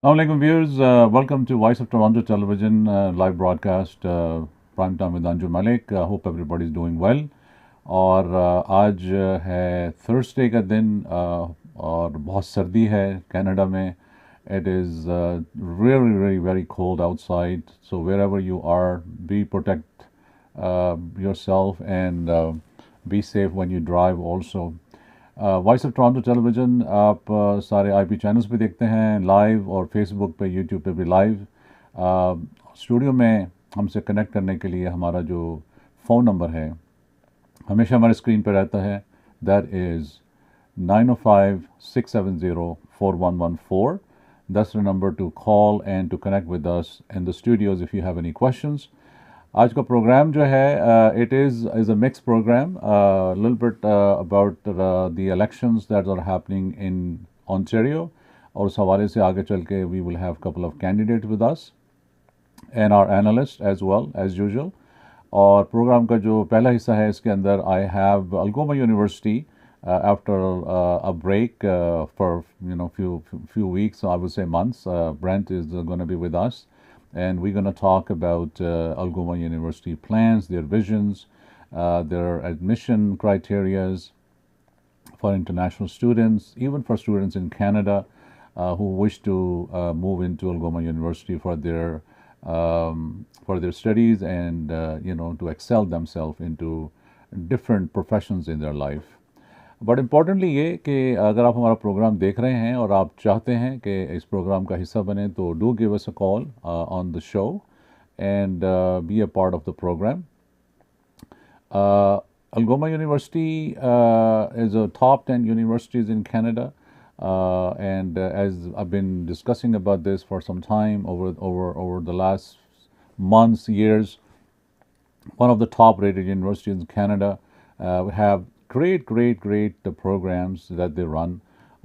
Assalamualaikum viewers, welcome to Voice of Toronto Television live broadcast prime time with Anjum Malik. Hope everybody is doing well. और आज है Thursday का दिन और बहुत सर्दी है कनाडा में. It is really really very cold outside. So wherever you are, be protect yourself and be safe when you drive also. Voice of Toronto television आप सारे आईपी चैनल्स पे देखते हैं लाइव और फेसबुक पे यूट्यूब पे भी लाइव. स्टूडियो में हमसे कनेक्ट करने के लिए हमारा जो फ़ोन नंबर है हमेशा हमारे स्क्रीन पे रहता है. That is 905-670-4114. That's the number to call and to connect with us in the studios if you have any questions. आज का प्रोग्राम जो है it is a mix program little bit about the elections that are happening in Ontario और उस हवाले से आगे चल के we will have couple of candidate with us and our analyst as well as usual. और प्रोग्राम का जो पहला हिस्सा है इसके अंदर I have Algoma university after a break for few weeks, I would say months. Brent is going to be with us, and we're going to talk about Algoma University plans, their visions, their admission criterias for international students, even for students in Canada who wish to move into Algoma University for their studies and to excel themselves into different professions in their life. But importantly ये कि अगर आप हमारा programme देख रहे हैं और आप चाहते हैं कि इस प्रोग्राम का हिस्सा बने तो do give us a call on the show and be a part of the program. Algoma University is a top 10 universities in Canada, and as I've been discussing about this for some time over the last months, years, one of the top rated universities in Canada. We have great programs that they run.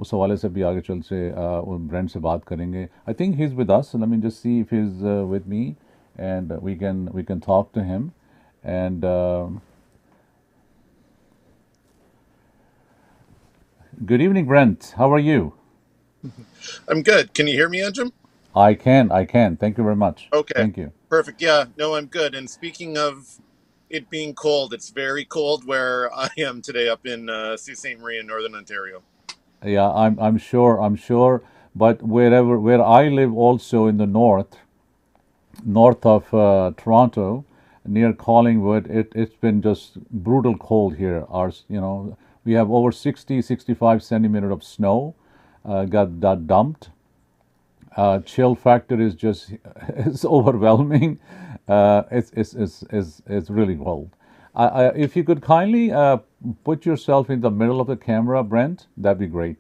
उस हवाले से भी आगे चल से brand से बात करेंगे. I think he's with us. Let me just see if he's with me and we can talk to him. And good evening, Brent. How are you? I'm good. Can you hear me, Anjum? I can. Thank you very much. Okay, Thank you. perfect. Yeah, no, I'm good. And speaking of it being cold, it's very cold where I am today up in Sault Ste. Marie in Northern Ontario. Yeah, I'm sure. But where I live also in the north of Toronto, near Collingwood, it's been just brutal cold here. We have over 65 centimeter of snow got that dumped. Chill factor is just it's overwhelming. It's really cold. If you could kindly put yourself in the middle of the camera, Brent, that'd be great.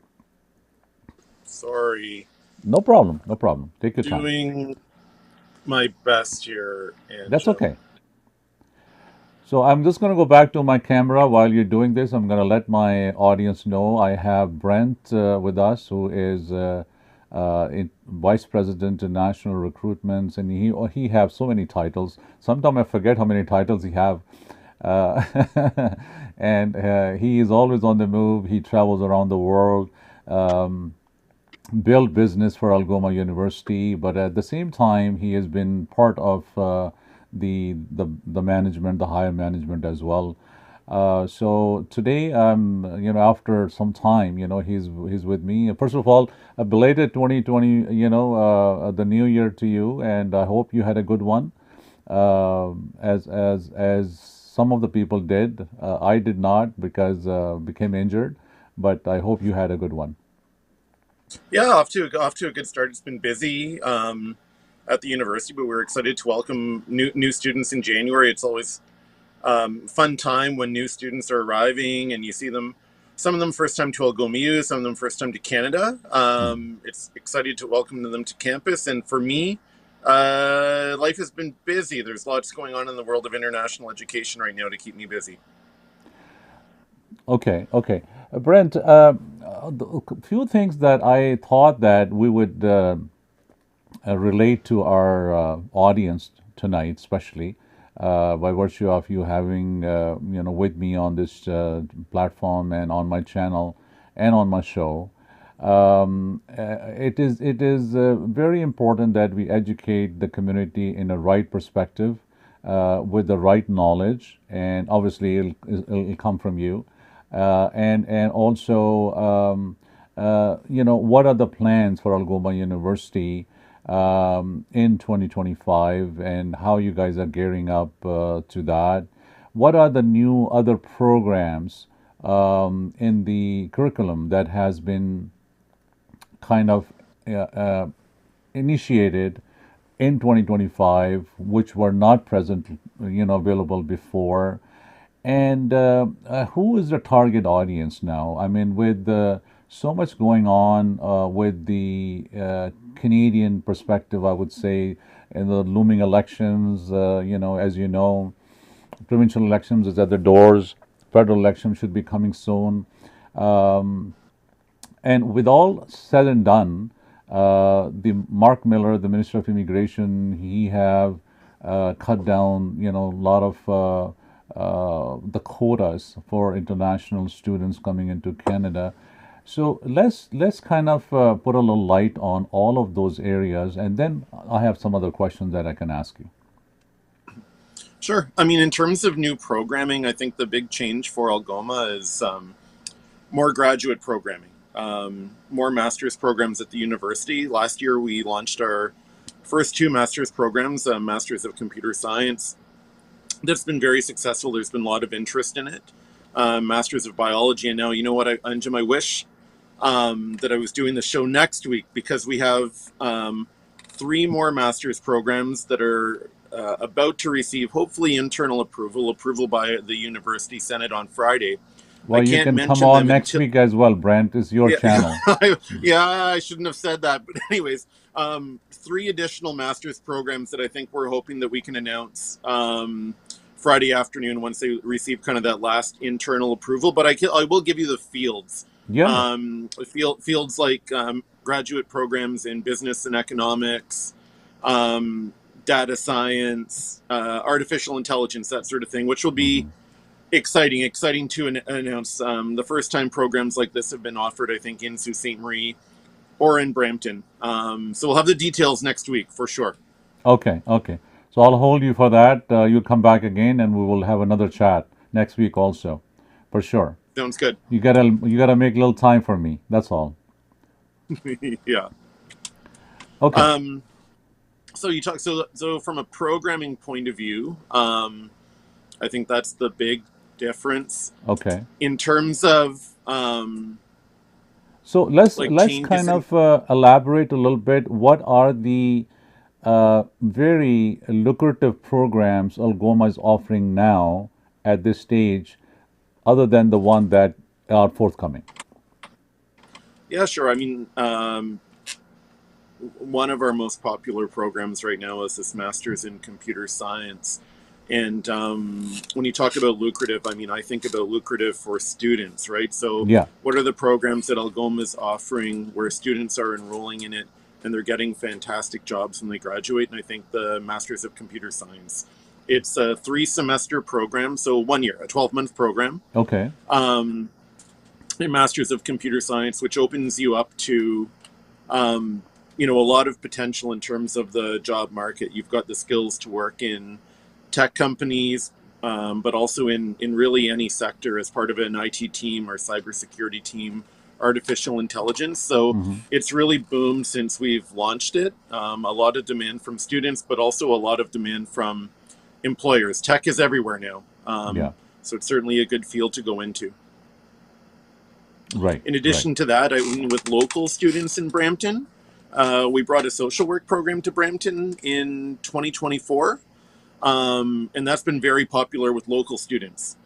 Sorry. No problem. Take your time. Doing my best here, That's Anjum. okay. So I'm just going to go back to my camera while you're doing this. I'm going to let my audience know I have Brent with us, who is Vice President in National Recruitments, and he has so many titles. Sometimes I forget how many titles he have. Uh, and he is always on the move. He travels around the world. Um, Built business for Algoma University, but at the same time, he has been part of the management, the higher management as well. So today, after some time, he's with me. First of all, a belated 2020, the new year to you, and I hope you had a good one. As some of the people did, I did not because became injured, but I hope you had a good one. Yeah, off to a good start. It's been busy at the university, but we're excited to welcome new students in January. It's always fun time when new students are arriving and you see them. Some of them first time to Algoma, some of them first time to Canada. It's excited to welcome them to campus, and for me, life has been busy. There's lots going on in the world of international education right now to keep me busy. Okay. Brent, a few things that I thought that we would relate to our audience tonight, especially by virtue of you having, with me on this platform and on my channel and on my show. It is very important that we educate the community in a right perspective, with the right knowledge, and obviously it'll come from you, and also what are the plans for Algoma University in 2025, and how you guys are gearing up to that. What are the new other programs in the curriculum that has been kind of uh, uh, initiated in 2025, which were not present, available before? And who is the target audience now? I mean, with so much going on with the Canadian perspective, I would say, in the looming elections, as you know, provincial elections is at the doors. Federal elections should be coming soon. Um, and with all said and done, the Mark Miller, the Minister of Immigration, he have cut down, a lot of the quotas for international students coming into Canada. So let's kind of put a little light on all of those areas, and then I have some other questions that I can ask you. Sure. I mean, in terms of new programming, I think the big change for Algoma is more graduate programming, more master's programs at the university. Last year, we launched our first two master's programs, Masters of Computer Science. That's been very successful. There's been a lot of interest in it. Masters of Biology, and now, you know what, Anjum, I wish that I was doing the show next week, because we have three more master's programs that are about to receive, hopefully, internal approval by the University Senate on Friday. I Well, you can't can come mention on them next until, week as well, Brent. It's your channel. yeah, yeah, I shouldn't have said that. But anyways, three additional master's programs that I think we're hoping that we can announce Friday afternoon once they receive kind of that last internal approval. But I will give you the fields. Yeah. Fields like graduate programs in business and economics, data science, artificial intelligence, that sort of thing, which will be Hmm. exciting to announce. The first time programs like this have been offered, I think, in Sault Ste. Marie or in Brampton. So we'll have the details next week for sure. Okay, okay. So I'll hold you for that. You come back again, and we will have another chat next week also, for sure. Sounds good. You gotta make a little time for me. That's all. Yeah. Okay, Um, so you talk so from a programming point of view, I think that's the big difference okay. in terms of So let's like let's changes kind in. of elaborate a little bit. What are the very lucrative programs Algoma is offering now at this stage, other than the one that are forthcoming? Yeah, sure. I mean, one of our most popular programs right now is this Master's in Computer Science. And when you talk about lucrative, I mean, I think about lucrative for students, right? So, Yeah. what are the programs that Algoma is offering where students are enrolling in it and they're getting fantastic jobs when they graduate? And I think the Masters of Computer Science. It's a 3-semester program, so 1 year, a 12-month program. Okay. Um, a Masters of Computer Science, which opens you up to um, a lot of potential in terms of the job market. You've got the skills to work in tech companies, but also in really any sector as part of an IT team or cybersecurity team, artificial intelligence. So Hmm. it's really boomed since we've launched it. A lot of demand from students, but also a lot of demand from employers. Tech is everywhere now. Yeah. So it's certainly a good field to go into. Right. In Right. addition to that, with local students in Brampton, we brought a social work program to Brampton in 2024. And that's been very popular with local students,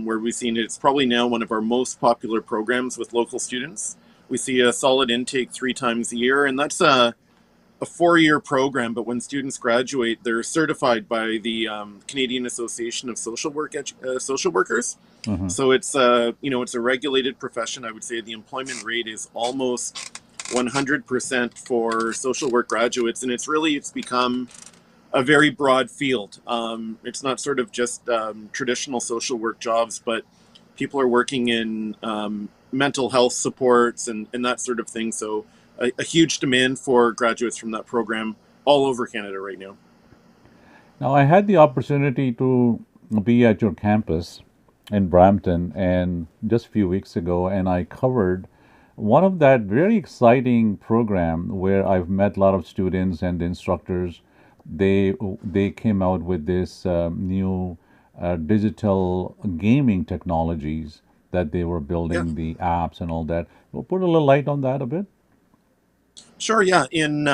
where we've seen it's probably now one of our most popular programs with local students. We see a solid intake 3 times a year, and that's a 4-year program. But when students graduate, they're certified by the Canadian Association of Social Workers. Hmm. So it's it's a regulated profession. I would say the employment rate is almost 100% for social work graduates, and it's become a very broad field. It's not sort of just traditional social work jobs, but people are working in mental health supports and that sort of thing. So a huge demand for graduates from that program all over Canada right now. Now, I had the opportunity to be at your campus in Brampton and just a few weeks ago, and I covered one of that very exciting program where I've met a lot of students and the instructors. They came out with this new digital gaming technologies that they were Yeah. building, the apps and all that. We'll put a little light on that a bit. Sure, yeah. In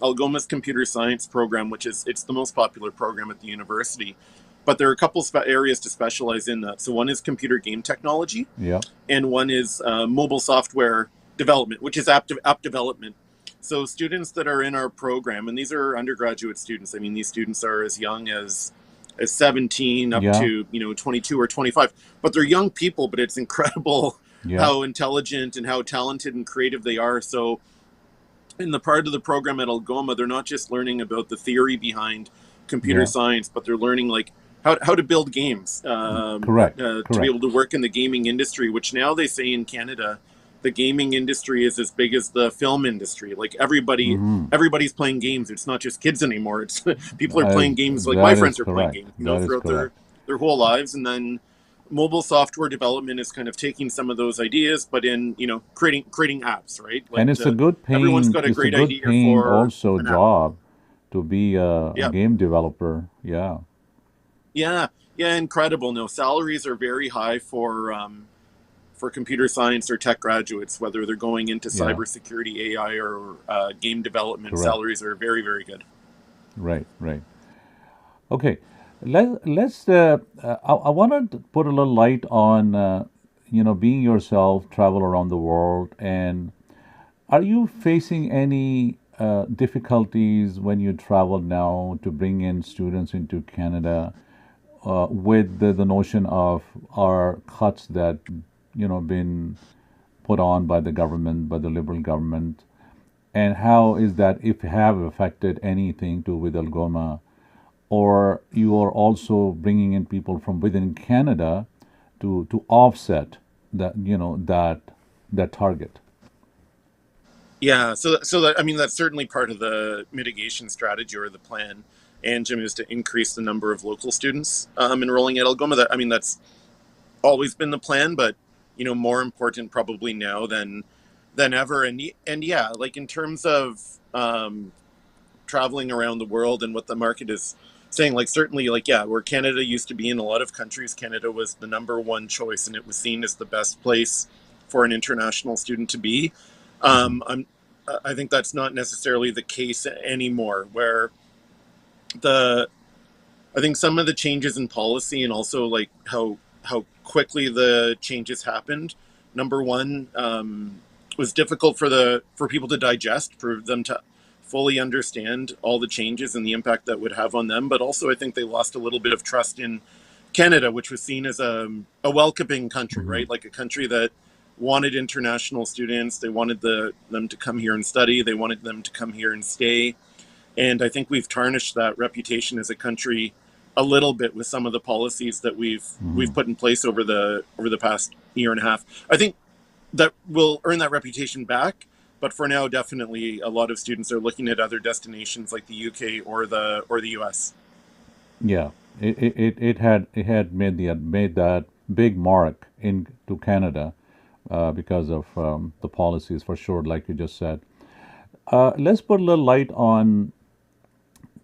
Algoma's computer science program, it's the most popular program at the university, but there are a couple areas to specialize in that. So one is computer game technology, Yeah, and one is mobile software development, which is app development. So students that are in our program, and these are undergraduate students. I mean, these students are as young as 17 up yeah, to 22 or 25, but they're young people. But it's incredible yeah, how intelligent and how talented and creative they are. So in the part of the program at Algoma, they're not just learning about the theory behind computer yeah. science, but they're learning like how to build games, Correct, to be correct. able to work in the gaming industry, which now they say in Canada, the gaming industry is as big as the film industry. Like Hmm. everybody's playing games. It's not just kids anymore. It's people are playing As games. Like my that is friends are playing correct. games, That is throughout correct. their whole lives. And then mobile software development is kind of taking some of those ideas, but in creating apps, right? And Like everyone's got a it's a great good idea paying for also an app. job to be a Yeah, game developer. Yeah, yeah, yeah. Incredible. No, salaries are very high for computer science or tech graduates, whether they're going into yeah, cybersecurity, AI, or game development. correct. Salaries are very, very good. Right, right. Okay, let's. I want to put a little light on being yourself, travel around the world, and are you facing any difficulties when you travel now to bring in students into Canada with the notion of our cuts that been put on by the government, by the Liberal government, and how is that if have affected anything to with Algoma, or you are also bringing in people from within Canada to offset that target? Yeah, so that, I mean, that's certainly part of the mitigation strategy or the plan. Anjum is to increase the number of local students enrolling at Algoma. That, I mean, that's always been the plan, but more important probably now than ever. And yeah, like in terms of traveling around the world and what the market is saying, like certainly, like yeah, where Canada used to be in a lot of countries, Canada was the number one choice, and it was seen as the best place for an international student to be. Hmm. I'm I think that's not necessarily the case anymore. Where the I think some of the changes in policy and also like how quickly the changes happened. Number one, was difficult for people to digest, for them to fully understand all the changes and the impact that would have on them. But also, I think they lost a little bit of trust in Canada, which was seen as a welcoming country, Hmm. right? Like a country that wanted international students. They wanted them to come here and study. They wanted them to come here and stay. And I think we've tarnished that reputation as a country a little bit with some of the policies that Hmm. we've put in place over the past year and a half. I think that will earn that reputation back, but for now, definitely a lot of students are looking at other destinations like the UK or the US. Yeah, it had made that big mark into Canada because of the policies for sure, like you just said. Let's put a little light on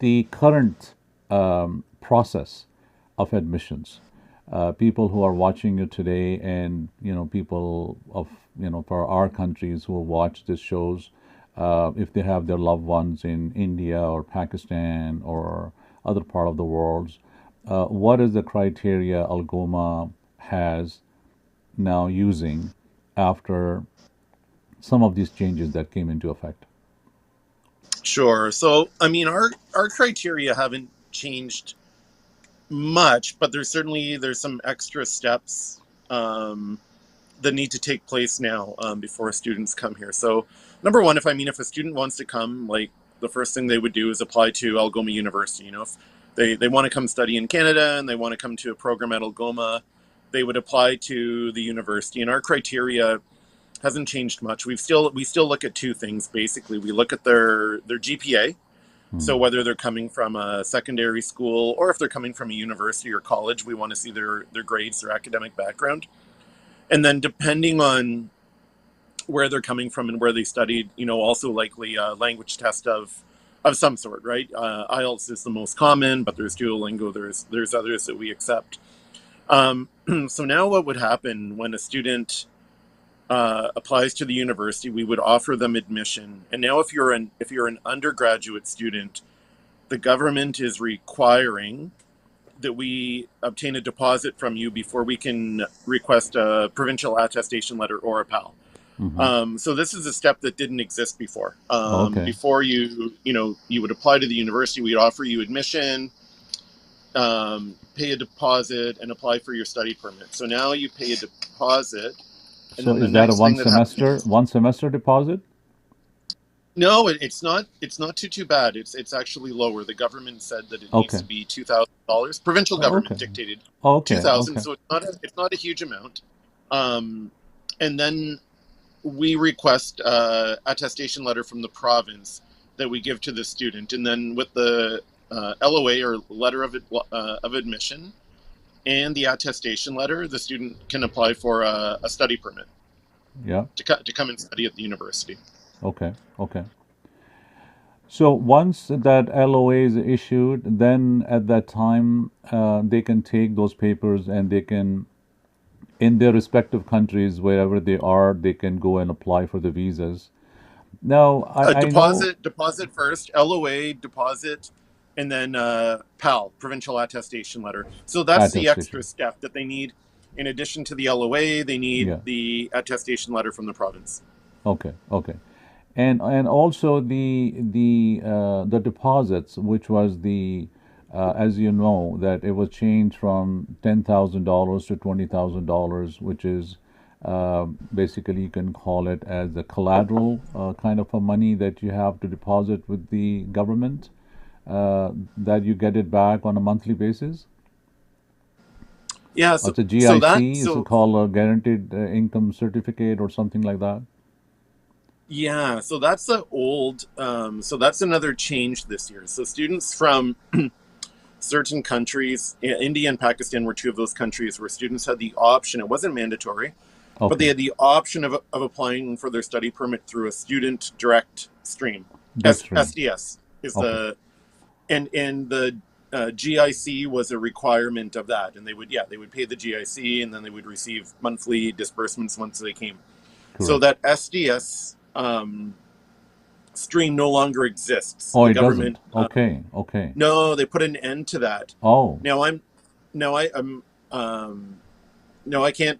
the current process of admissions. People who are watching you today, and people of for our countries who watch these shows, if they have their loved ones in India or Pakistan or other part of the world, what is the criteria Algoma has now using after some of these changes that came into effect? Sure. So, I mean, our criteria haven't changed much, but there's some extra steps um, that need to take place now before students come here. So, number one, if a student wants to come, like the first thing they would do is apply to Algoma University. If they want to come study in Canada and they want to come to a program at Algoma, they would apply to the university, and our criteria hasn't changed much. We still look at two things basically. We look at their GPA, so whether they're coming from a secondary school or if they're coming from a university or college, we want to see their grades, their academic background, and then depending on where they're coming from and where they studied, also likely a language test of some sort, right? IELTS is the most common, but there's Duolingo, there's others that we accept. So now what would happen when a student applies to the university, we would offer them admission. And now if you're an undergraduate student, the government is requiring that we obtain a deposit from you before we can request a provincial attestation letter or a PAL. So this is a step that didn't exist before. Before you would apply to the university, we'd offer you admission, pay a deposit, and apply for your study permit. So now you pay a deposit. So is that a one semester deposit? No, it's not. It's not too bad. It's actually lower. The government said that it needs to be $2,000. Provincial government dictated $2,000, so it's not a huge amount. And then we request attestation letter from the province that we give to the student, and then with the LOA or letter of admission and the attestation letter, the student can apply for a study permit. To come and study at the university. Okay. So once that LOA is issued, then at that time they can take those papers and they can, in their respective countries, wherever they are, they can go and apply for the visas. Now, deposit first, LOA, deposit, and then PAL, provincial attestation letter. So that's the extra step that they need. In addition to the LOA, they need the attestation letter from the province. Okay. And also the deposits, which was as you know, that it was changed from $10,000 to $20,000, which is basically you can call it as the collateral kind of a money that you have to deposit with the government, that you get it back on a monthly basis. Yeah, so it's a GIC, it's called a guaranteed income certificate or something like that. Yeah, so that's so that's another change this year. So students from certain countries, India and Pakistan were two of those countries where students had the option, it wasn't mandatory, but they had the option of applying for their study permit through a student direct stream. SDS is and the GIC was a requirement of that, and they would pay the GIC, and then they would receive monthly disbursements once they came. Correct. So that SDS stream no longer exists. The government doesn't. Okay. No, they put an end to that. Now I can't.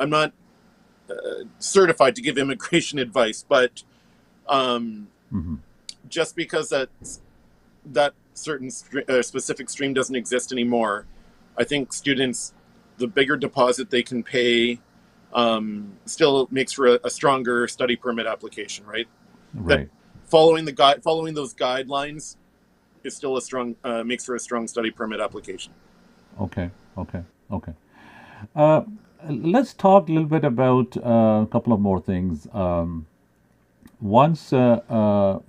I'm not certified to give immigration advice, but just because that certain specific stream doesn't exist anymore, I think students, the bigger deposit they can pay, still makes for a stronger study permit application, right? That following those guidelines is still makes for a strong study permit application. Okay. Let's talk a little bit about a couple of more things. Once the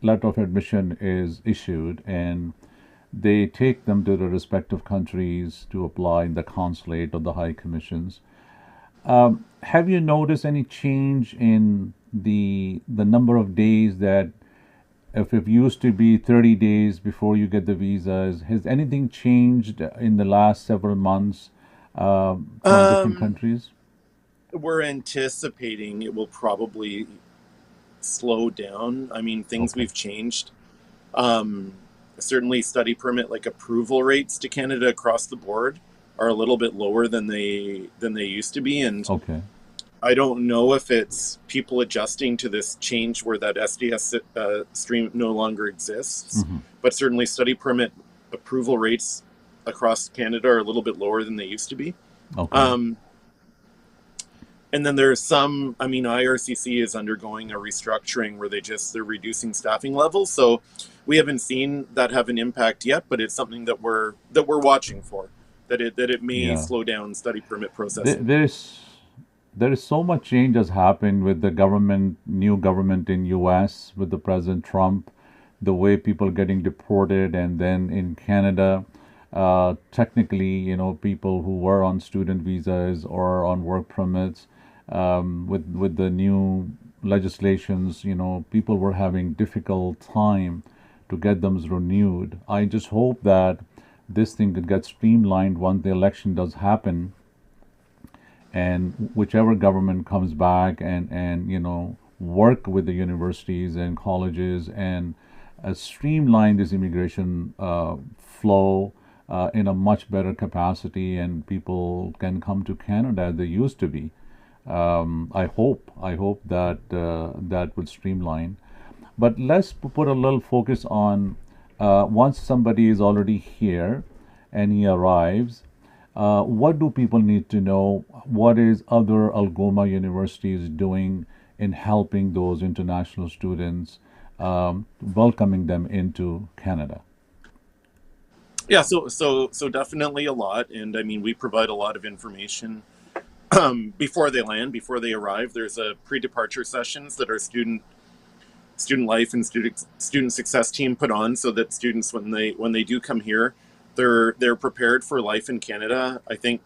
letter of admission is issued and they take them to the respective countries to apply in the consulate or the high commissions, have you noticed any change in the number of days that, if it used to be 30 days before you get the visas, has anything changed in the last several months from different countries? We're anticipating it will probably slow down. I mean, things we've changed. Certainly study permit approval rates to Canada across the board are a little bit lower than they used to be, and I don't know if it's people adjusting to this change where that SDS stream no longer exists, but certainly study permit approval rates across Canada are a little bit lower than they used to be. And then there's some, IRCC is undergoing a restructuring where they're reducing staffing levels. So we haven't seen that have an impact yet, but it's something that we're watching for. that it may slow down study permit processing. There is so much change has happened with the new government in US, with the President Trump, the way people getting deported, and then in Canada, technically, people who were on student visas or on work permits, with the new legislations, people were having difficult time to get them renewed. I just hope that this thing could get streamlined once the election does happen, and whichever government comes back and work with the universities and colleges and streamline this immigration flow in a much better capacity, and people can come to Canada as they used to be. I hope that that will streamline. But let's put a little focus on once somebody is already here and he arrives, what do people need to know? What is other Algoma universities doing in helping those international students, welcoming them into Canada? Yeah, so definitely a lot, and I mean we provide a lot of information before they land, before they arrive. There's a pre-departure sessions that our student life and student success team put on, so that students when they do come here, they're prepared for life in Canada. I think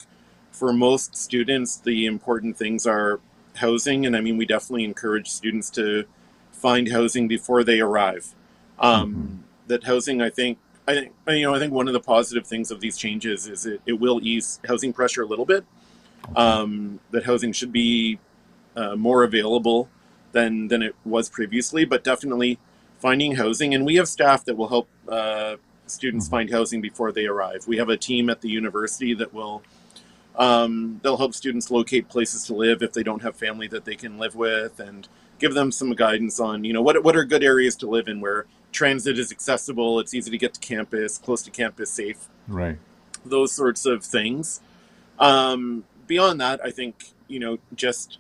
for most students, the important things are housing, and I mean we definitely encourage students to find housing before they arrive. That housing, I think one of the positive things of these changes is it will ease housing pressure a little bit. That housing should be more available than it was previously, but definitely finding housing, and we have staff that will help students find housing before they arrive. We have a team at the university that will they'll help students locate places to live if they don't have family that they can live with, and give them some guidance on what are good areas to live in where transit is accessible, it's easy to get to campus, close to campus, safe, right? Those sorts of things. Beyond that, I think just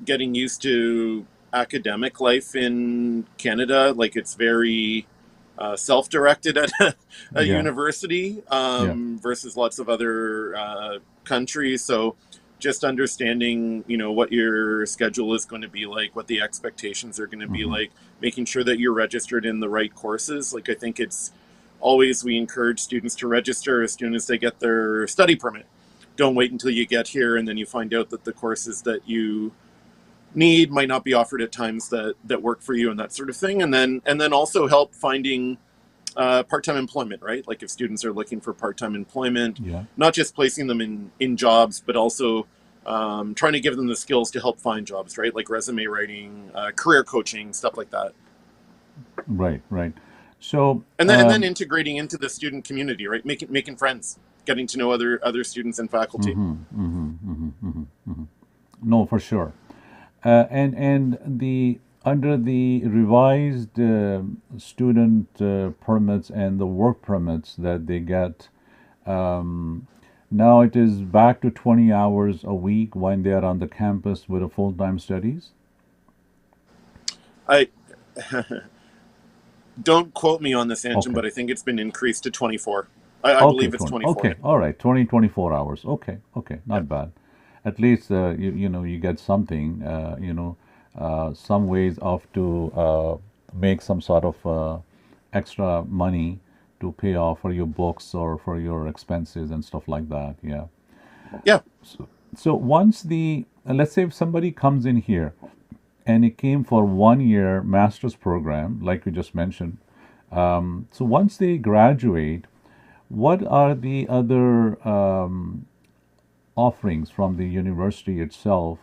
getting used to academic life in Canada, like it's very self-directed at a university versus lots of other countries. So just understanding, what your schedule is going to be like, what the expectations are going to be like, making sure that you're registered in the right courses. Like I think it's always, we encourage students to register as soon as they get their study permit. Don't wait until you get here and then you find out that the courses that you need might not be offered at times that work for you, and that sort of thing. And then also help finding part-time employment, right? Like if students are looking for part-time employment, not just placing them in jobs, but also trying to give them the skills to help find jobs, right? Like resume writing, career coaching, stuff like that. Right. So and then integrating into the student community, right? Making friends, getting to know other students and faculty. No, for sure. And under the revised student permits and the work permits that they get, now it is back to 20 hours a week when they are on the campus with a full-time studies? I don't quote me on this, Anjum, but I think it's been increased to 24. I believe it's 24. Okay, all right, 24 hours. Okay, not bad. At least you get something, some ways of to make some sort of extra money to pay off for your books or for your expenses and stuff like that. Yeah. So once let's say if somebody comes in here and it came for 1 year master's program, like we just mentioned, so once they graduate, what are the other offerings from the university itself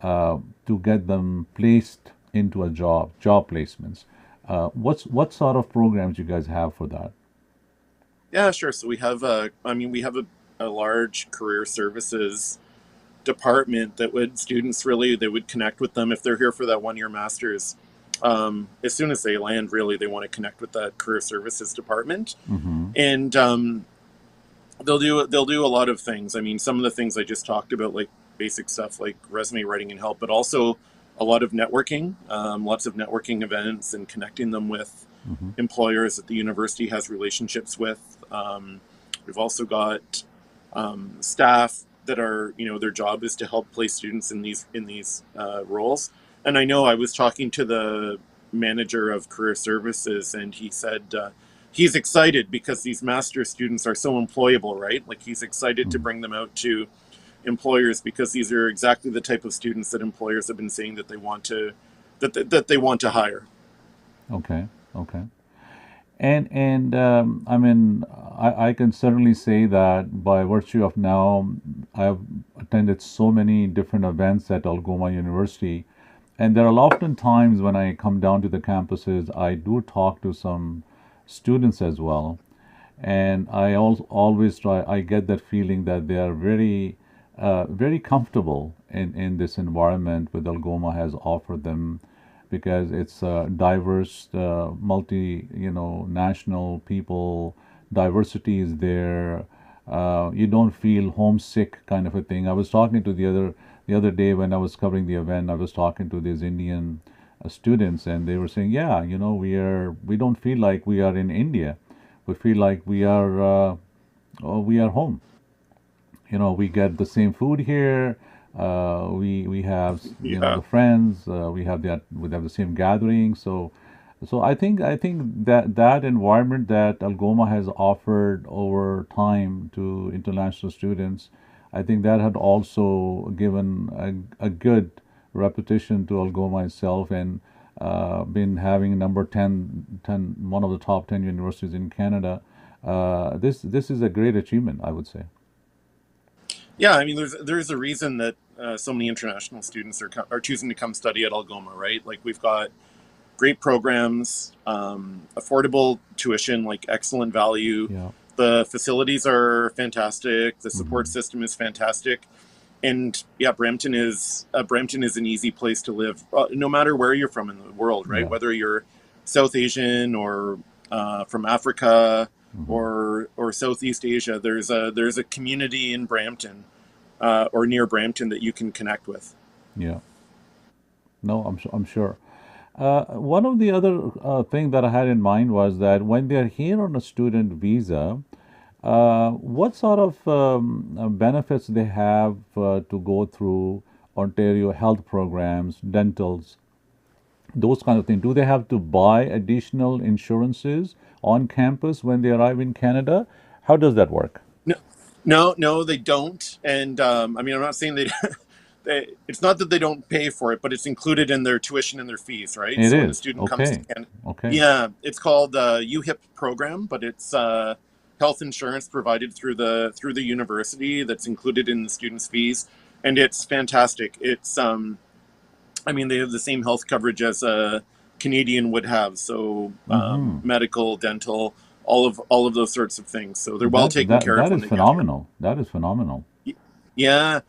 to get them placed into a job placements? What sort of programs you guys have for that? Yeah, sure. So we have a large career services department that students they would connect with them if they're here for that 1 year master's. As soon as they land, really, they want to connect with that career services department, and they'll do a lot of things. I mean, some of the things I just talked about, like basic stuff like resume writing and help, but also a lot of networking, lots of networking events and connecting them with employers that the university has relationships with. We've also got staff that are, their job is to help place students in these roles. And I know I was talking to the manager of career services, and he said he's excited because these master's students are so employable, right? Like, he's excited to bring them out to employers because these are exactly the type of students that employers have been saying that they want to hire. Okay. And I mean, I can certainly say that by virtue of now, I've attended so many different events at Algoma University, and there are often times when I come down to the campuses, I do talk to some students as well, and I always try. I get that feeling that they are very comfortable in this environment that Algoma has offered them, because it's diverse, national people, diversity is there. You don't feel homesick, kind of a thing. I was talking to the other day when I was covering the event. I was talking to these Indian students, and they were saying, "Yeah, we don't feel like we are in India. We feel like we are home. We get the same food here. We have the friends. We have the same gatherings. So I think that environment that Algoma has offered over time to international students, I think that had also given a good reputation to Algoma itself, and been having number 10, one of the top 10 universities in Canada. This is a great achievement, I would say. Yeah, I mean, there's a reason that so many international students are choosing to come study at Algoma, right? Like, we've got great programs, affordable tuition, like excellent value. Yeah. The facilities are fantastic. The support system is fantastic, and yeah, Brampton is an easy place to live, no matter where you're from in the world, right? Yeah. Whether you're South Asian or from Africa or Southeast Asia, there's a community in Brampton or near Brampton that you can connect with. Yeah. No, I'm sure. One of the other thing that I had in mind was that when they're here on a student visa, what sort of benefits they have to go through Ontario health programs, dentals, those kind of things. Do they have to buy additional insurances on campus when they arrive in Canada? How does that work? No, they don't. And I mean, I'm not saying it's not that they don't pay for it, but it's included in their tuition and their fees, right? It So when a is. student comes to Okay. Canada, Okay. yeah, it's called UHIP program, but it's health insurance provided through the university that's included in the students' fees, and it's fantastic. It's I mean, they have the same health coverage as a Canadian would have, so medical, dental, all of those sorts of things. So they're well taken care of That when is they get here. phenomenal. That is phenomenal. Yeah,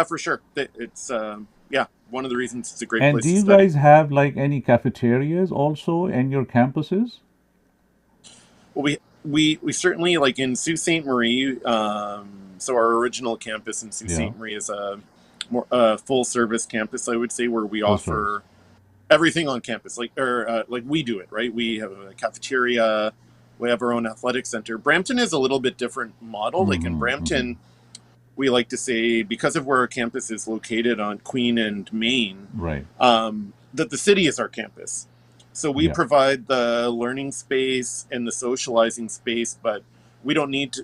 for sure. It's one of the reasons it's a great And place do to you study. guys have like any cafeterias also in your campuses? Well, we certainly, like in Sault Ste. Marie. So our original campus in Sault Yeah. Ste. Marie is a more full service campus, I would say, where we Full offer service. everything on campus, like we do it, right? We have a cafeteria, we have our own athletic center. Brampton is a little bit different model. Like in Brampton, we like to say, because of where our campus is located on Queen and Main, Right. that the city is our campus. So we Yeah. provide the learning space and the socializing space, but we don't need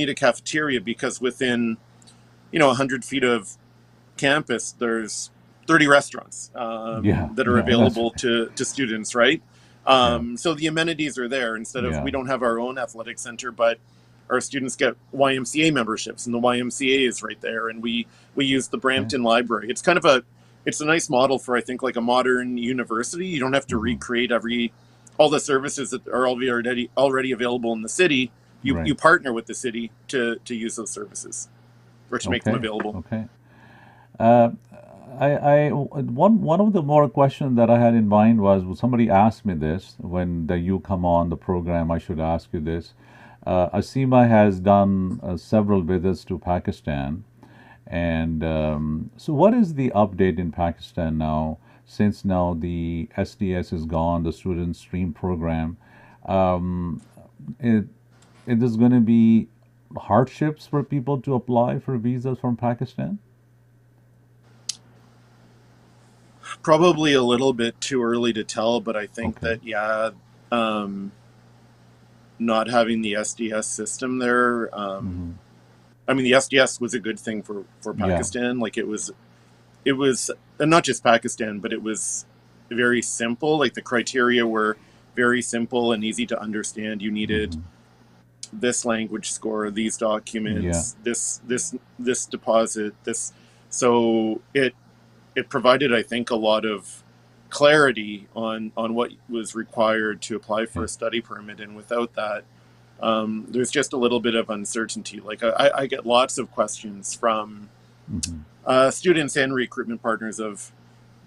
a cafeteria, because within 100 feet of campus there's 30 restaurants Yeah. that are Yeah. That's available to students, right? yeah. So the amenities are there. Instead of, Yeah. we don't have our own athletic center, but our students get YMCA memberships, and the YMCA is right there, and we use the Brampton Library. It's kind of it's a nice model for, I think, like a modern university. You don't have to recreate all the services that are already available in the city. You Right. you partner with the city to use those services, or to make them Okay. available. Okay. Uh, one of the more questions that I had in mind was, somebody asked me this when you come on the program. I should ask you this. Asima has done several visits to Pakistan, and so what is the update in Pakistan now? Since now the SDS is gone, the Student Stream program, it is going to be hardships for people to apply for visas from Pakistan? Probably a little bit too early to tell, but I think Okay. that, not having the SDS system there, Mm-hmm. I mean, the SDS was a good thing for Yeah. Pakistan. Like it was, and not just Pakistan, but it was very simple. Like the criteria were very simple and easy to understand. You needed Mm-hmm. this language score, these Yeah. documents, this deposit, this. So it provided, I think, a lot of clarity on what was required to apply for a study permit, and without that, there's just a little bit of uncertainty. Like I get lots of questions from Mm-hmm. students and recruitment partners of,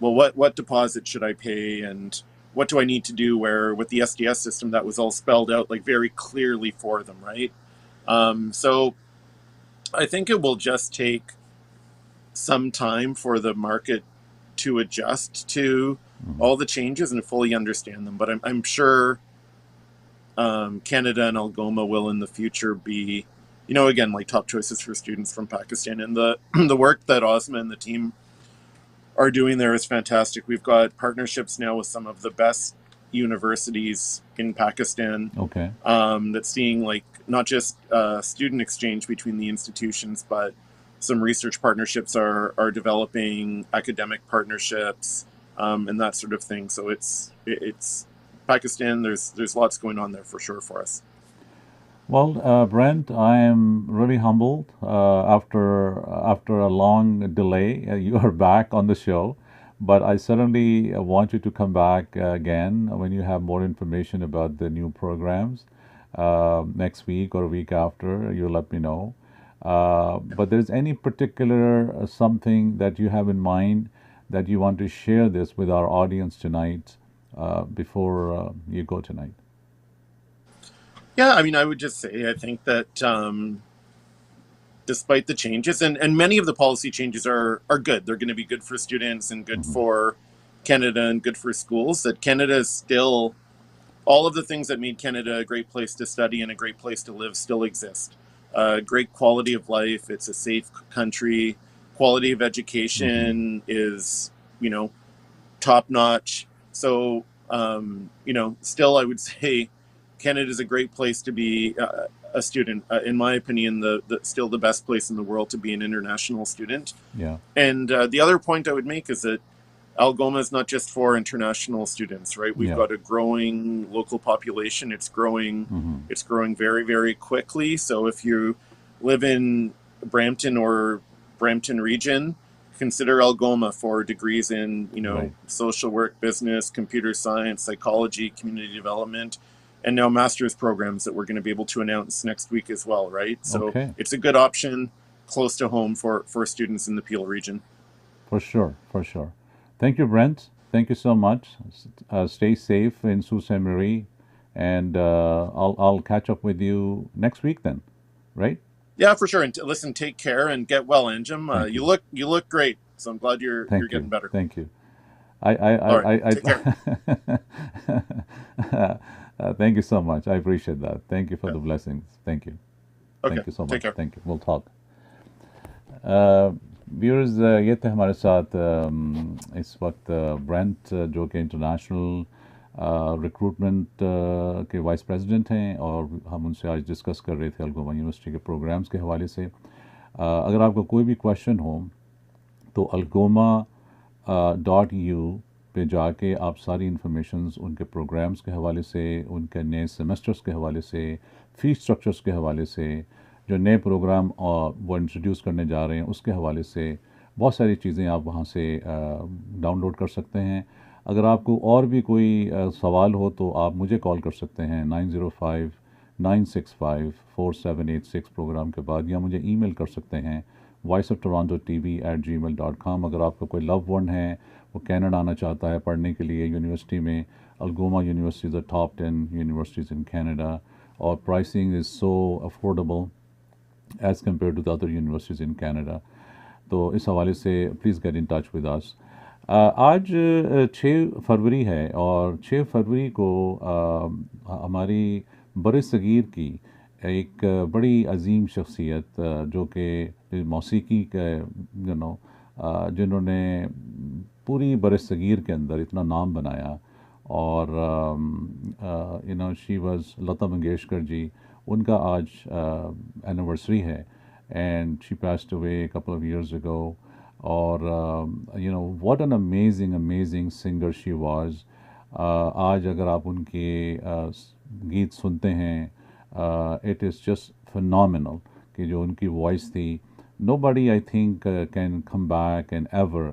well, what deposit should I pay, and what do I need to do? Where with the SDS system, that was all spelled out like very clearly for them, right? So I think it will just take some time for the market to adjust to all the changes and fully understand them. But I'm sure Canada and Algoma will in the future be, again, like top choices for students from Pakistan. And the work that Ozma and the team are doing there is fantastic. We've got partnerships now with some of the best universities in Pakistan. Okay. That's seeing like not just student exchange between the institutions, but some research partnerships are developing, academic partnerships, and that sort of thing. So it's Pakistan. There's lots going on there for sure for us. Well, Brent, I am really humbled. After a long delay, you are back on the show, but I certainly want you to come back again when you have more information about the new programs next week or week after. You let me know. But there's any particular something that you have in mind that you want to share this with our audience tonight before you go tonight? Yeah, I mean, I would just say I think that despite the changes, and many of the policy changes are good. They're going to be good for students and good for Canada and good for schools. That Canada is still, all of the things that made Canada a great place to study and a great place to live still exist. Great quality of life. It's a safe country. Quality of education is, top notch. So, still, I would say Canada is a great place to be a student. In my opinion, still the best place in the world to be an international student. Yeah. And the other point I would make is that Algoma is not just for international students, right? We've got a growing local population. It's growing. It's growing very, very quickly. So if you live in Brampton or Brampton region, consider Algoma for degrees in, social work, business, computer science, psychology, community development, and now master's programs that we're going to be able to announce next week as well, right? So it's a good option close to home for students in the Peel region. For sure, for sure. Thank you, Brent. Thank you so much. Stay safe in Sault Ste. Marie, and I'll catch up with you next week then, right? Yeah, for sure. And listen, take care and get well, Anjum. Thank You you. look great. So I'm glad you're Thank getting you. better. Thank you. All right, take care. Thank you so much. I appreciate that. Thank you for the blessings. Thank you. Okay, Thank you so take much. care. Thank you. We'll talk. Viewers ये थे हमारे साथ इस वक्त Brent जो कि international recruitment के vice president हैं, और हम उनसे आज डिस्कस कर रहे थे अलगोमा यूनिवर्सिटी के प्रोग्राम्स के हवाले से. अगर आपको कोई भी क्वेश्चन हो तो algoma.eu पे जाके आप सारी इंफॉर्मेशंस उनके प्रोग्राम्स के हवाले से, उनके नए सेमेस्टर्स के हवाले से, फ़ीस स्ट्रक्चर्स के हवाले से, जो नए प्रोग्राम वो इंट्रोड्यूस करने जा रहे हैं उसके हवाले से बहुत सारी चीज़ें आप वहाँ से डाउनलोड कर सकते हैं. अगर आपको और भी कोई सवाल हो तो आप मुझे कॉल कर सकते हैं 905-965-4786 प्रोग्राम के बाद, या मुझे ईमेल कर सकते हैं voiceoftorontotv@gmail.com. अगर आपका कोई लव वन है वो कनाडा आना चाहता है पढ़ने के लिए यूनिवर्सिटी में, Algoma university is the top 10 universities in Canada, और pricing is so affordable as compare to the other universities in Canada. तो इस हवाले से please get in touch with us. आज 6 फरवरी है, और 6 फरवरी को हमारी बरसगीर की ایک بڑی عظیم شخصیت جو کہ موسیقی کے جنہوں نے پوری برصغیر کے اندر اتنا نام بنایا. اور شی واز لتا منگیشکر جی, ان کا آج اینیورسری ہے, and she passed away couple of years ago. اور what an amazing singer she was. آج اگر آپ ان کے گیت سنتے ہیں, it is just phenomenal کہ جو ان کی وائس تھی. Nobody I think can come back and ever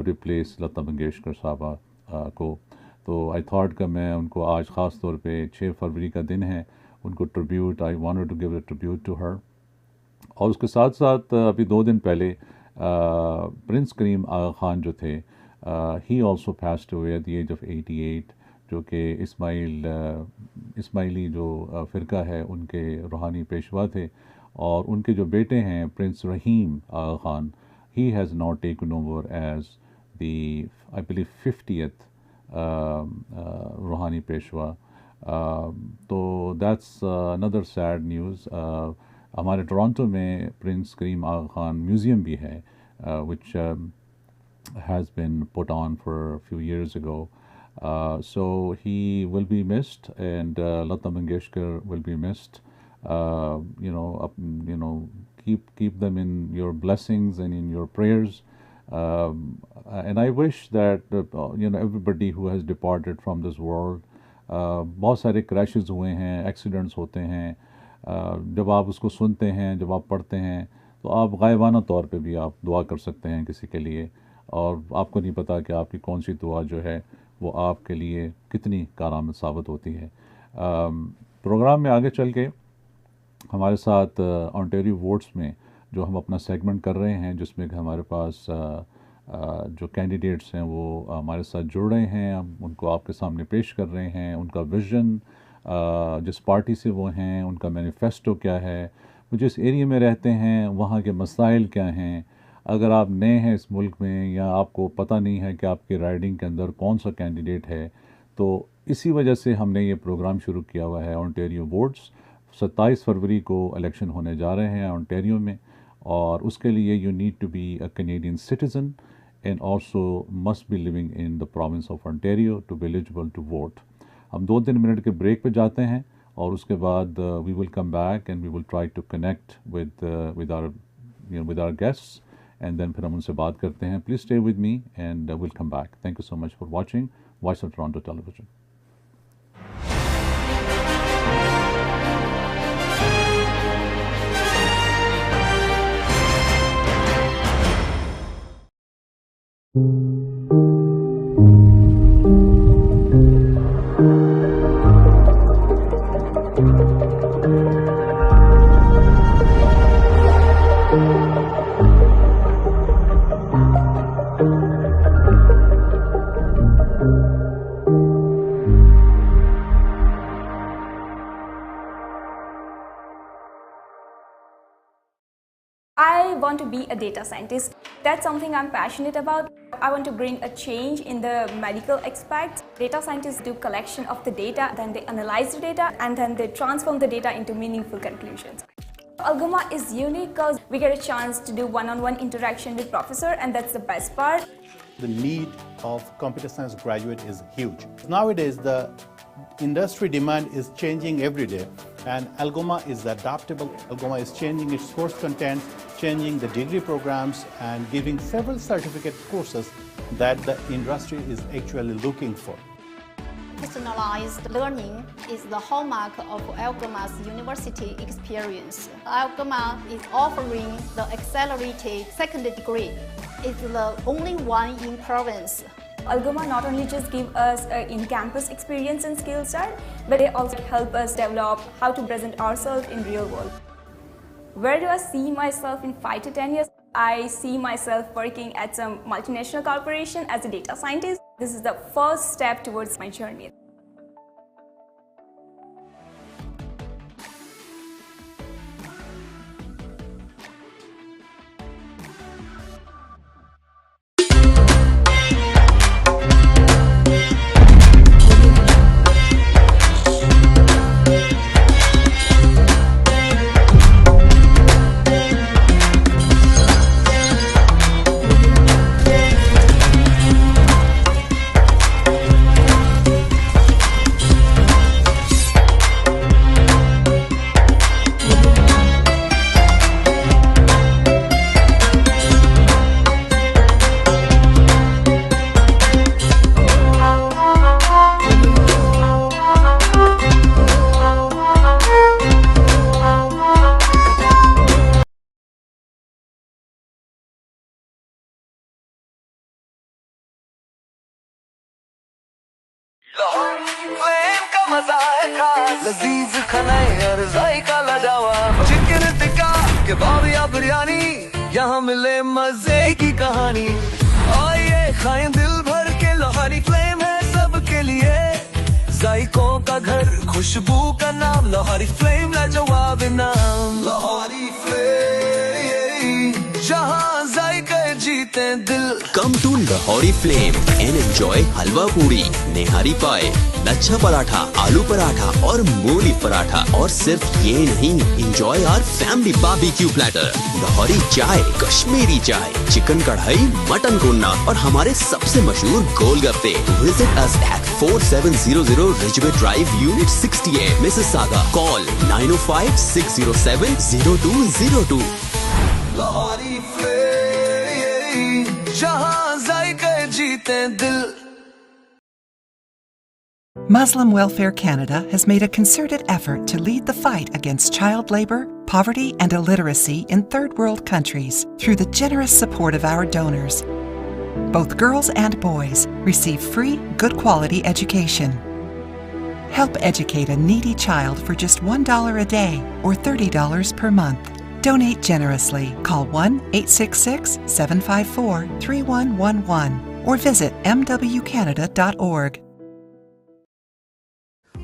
replace Lata Mangeshkar صاحبہ کو. تو I thought کہ میں ان کو آج خاص طور پہ 6 فروری کا دن ہے, ان کو tribute, I wanted to give a tribute to her. اور اس کے ساتھ ساتھ ابھی 2 دن پہلے پرنس کریم آغا خان جو تھے, he also passed away at the age of 88, جو کہ اسماعیلی جو فرقہ ہے ان کے روحانی پیشوا تھے. اور ان کے جو بیٹے ہیں prince Rahim Aga Khan, he has now taken over as the I believe 50th روحانی پیشوا. تو that's another sad news. ہمارے ٹورانٹو میں پرنس کریم آغا خان میوزیم بھی ہے, which has been put on for a few years ago. So he will be missed, and Lata Mangeshkar will be missed. Keep them in your blessings and in your prayers. And I wish that everybody who has departed from this world, بہت سارے crashes ہوئے ہیں, accidents ہوتے ہیں. جب آپ اس کو سنتے ہیں, جب آپ پڑھتے ہیں, تو آپ غائبانہ طور پہ بھی آپ دعا کر سکتے ہیں کسی کے لیے, اور آپ کو نہیں پتا کہ آپ کی کون سی دعا جو ہے وہ آپ کے لیے کتنی کارآمد ثابت ہوتی ہے. پروگرام میں آگے چل کے ہمارے ساتھ اونٹاریو ووٹس میں جو ہم اپنا سیگمنٹ کر رہے ہیں, جس میں کہ ہمارے پاس جو کینڈیڈیٹس ہیں وہ ہمارے ساتھ جڑ رہے ہیں, ہم ان کو آپ کے سامنے پیش کر رہے ہیں, ان کا ویژن, جس پارٹی سے وہ ہیں, ان کا مینیفیسٹو کیا ہے, وہ جس ایریے میں رہتے ہیں وہاں کے مسائل کیا ہیں. اگر آپ نئے ہیں اس ملک میں, یا آپ کو پتہ نہیں ہے کہ آپ کی رائڈنگ کے اندر کون سا کینڈیڈیٹ ہے, تو اسی وجہ سے ہم نے یہ پروگرام شروع کیا ہوا ہے اونٹاریو ووٹس. 27 فروری کو الیکشن ہونے جا رہے ہیں اونٹاریو میں, اور اس کے لیے you need to be a Canadian citizen and also must be living in the province of Ontario to be eligible to vote. ہم 2-3 منٹ کے بریک پہ جاتے ہیں, اور اس کے بعد we will come back and we will try to connect with our guests, and then پھر ہم ان سے بات کرتے ہیں. Please stay with me and we'll come back. Thank you so much for watching Voice of Toronto television. I want to be a data scientist. That's something I'm passionate about. I want to bring a change in the medical aspects. Data scientists do collection of the data, then they analyze the data, and then they transform the data into meaningful conclusions. Algoma is unique because we get a chance to do one-on-one interaction with professor, and that's the best part. The need of computer science graduate is huge. Nowadays, the industry demand is changing every day, and Algoma is adaptable. Algoma is changing its course content, changing the degree programs, and giving several certificate courses that the industry is actually looking for. Personalized learning is the hallmark of Algoma's university experience. Algoma is offering the accelerated second degree. It's the only one in province. Algoma not only just give us in-campus experience and skill set, but they also help us develop how to present ourselves in real world. Where do I see myself in 5 to 10 years? I see myself working at some multinational corporation as a data scientist. This is the first step towards my journey. खास लजीज खाना और जायका लडावा chicken tikka कबाब या बिरयानी यहाँ मिले मजे की कहानी आइए खाएं दिल भर के लोहारी फ्लेम है सबके लिए जायकों का घर खुशबू का नाम लोहारी फ्लेम लाजवाब नाम लोहारी फ्लेम जहाँ जायके जीते दिल Come to Lahori Flame and enjoy halwa puri, nehari pie, lachha paratha, आलू पराठा और मूली पराठा। और सिर्फ ये नहीं, enjoy our family barbecue platter, Lahori चाय, कश्मीरी चाय, चिकन कढ़ाई, मटन कोन्ना और हमारे सबसे मशहूर गोलगप्पे। Visit us at 4700 Ridgeway Drive, Unit 68, Mississauga. Call 905-607-0202. Lahori flame जहाँ जायके जीते दिल। Muslim Welfare Canada has made a concerted effort to lead the fight against child labour, poverty and illiteracy in third world countries through the generous support of our donors. Both girls and boys receive free, good quality education. Help educate a needy child for just $1 a day or $30 per month. Donate generously. Call 1-866-754-3111 or visit mwcanada.org.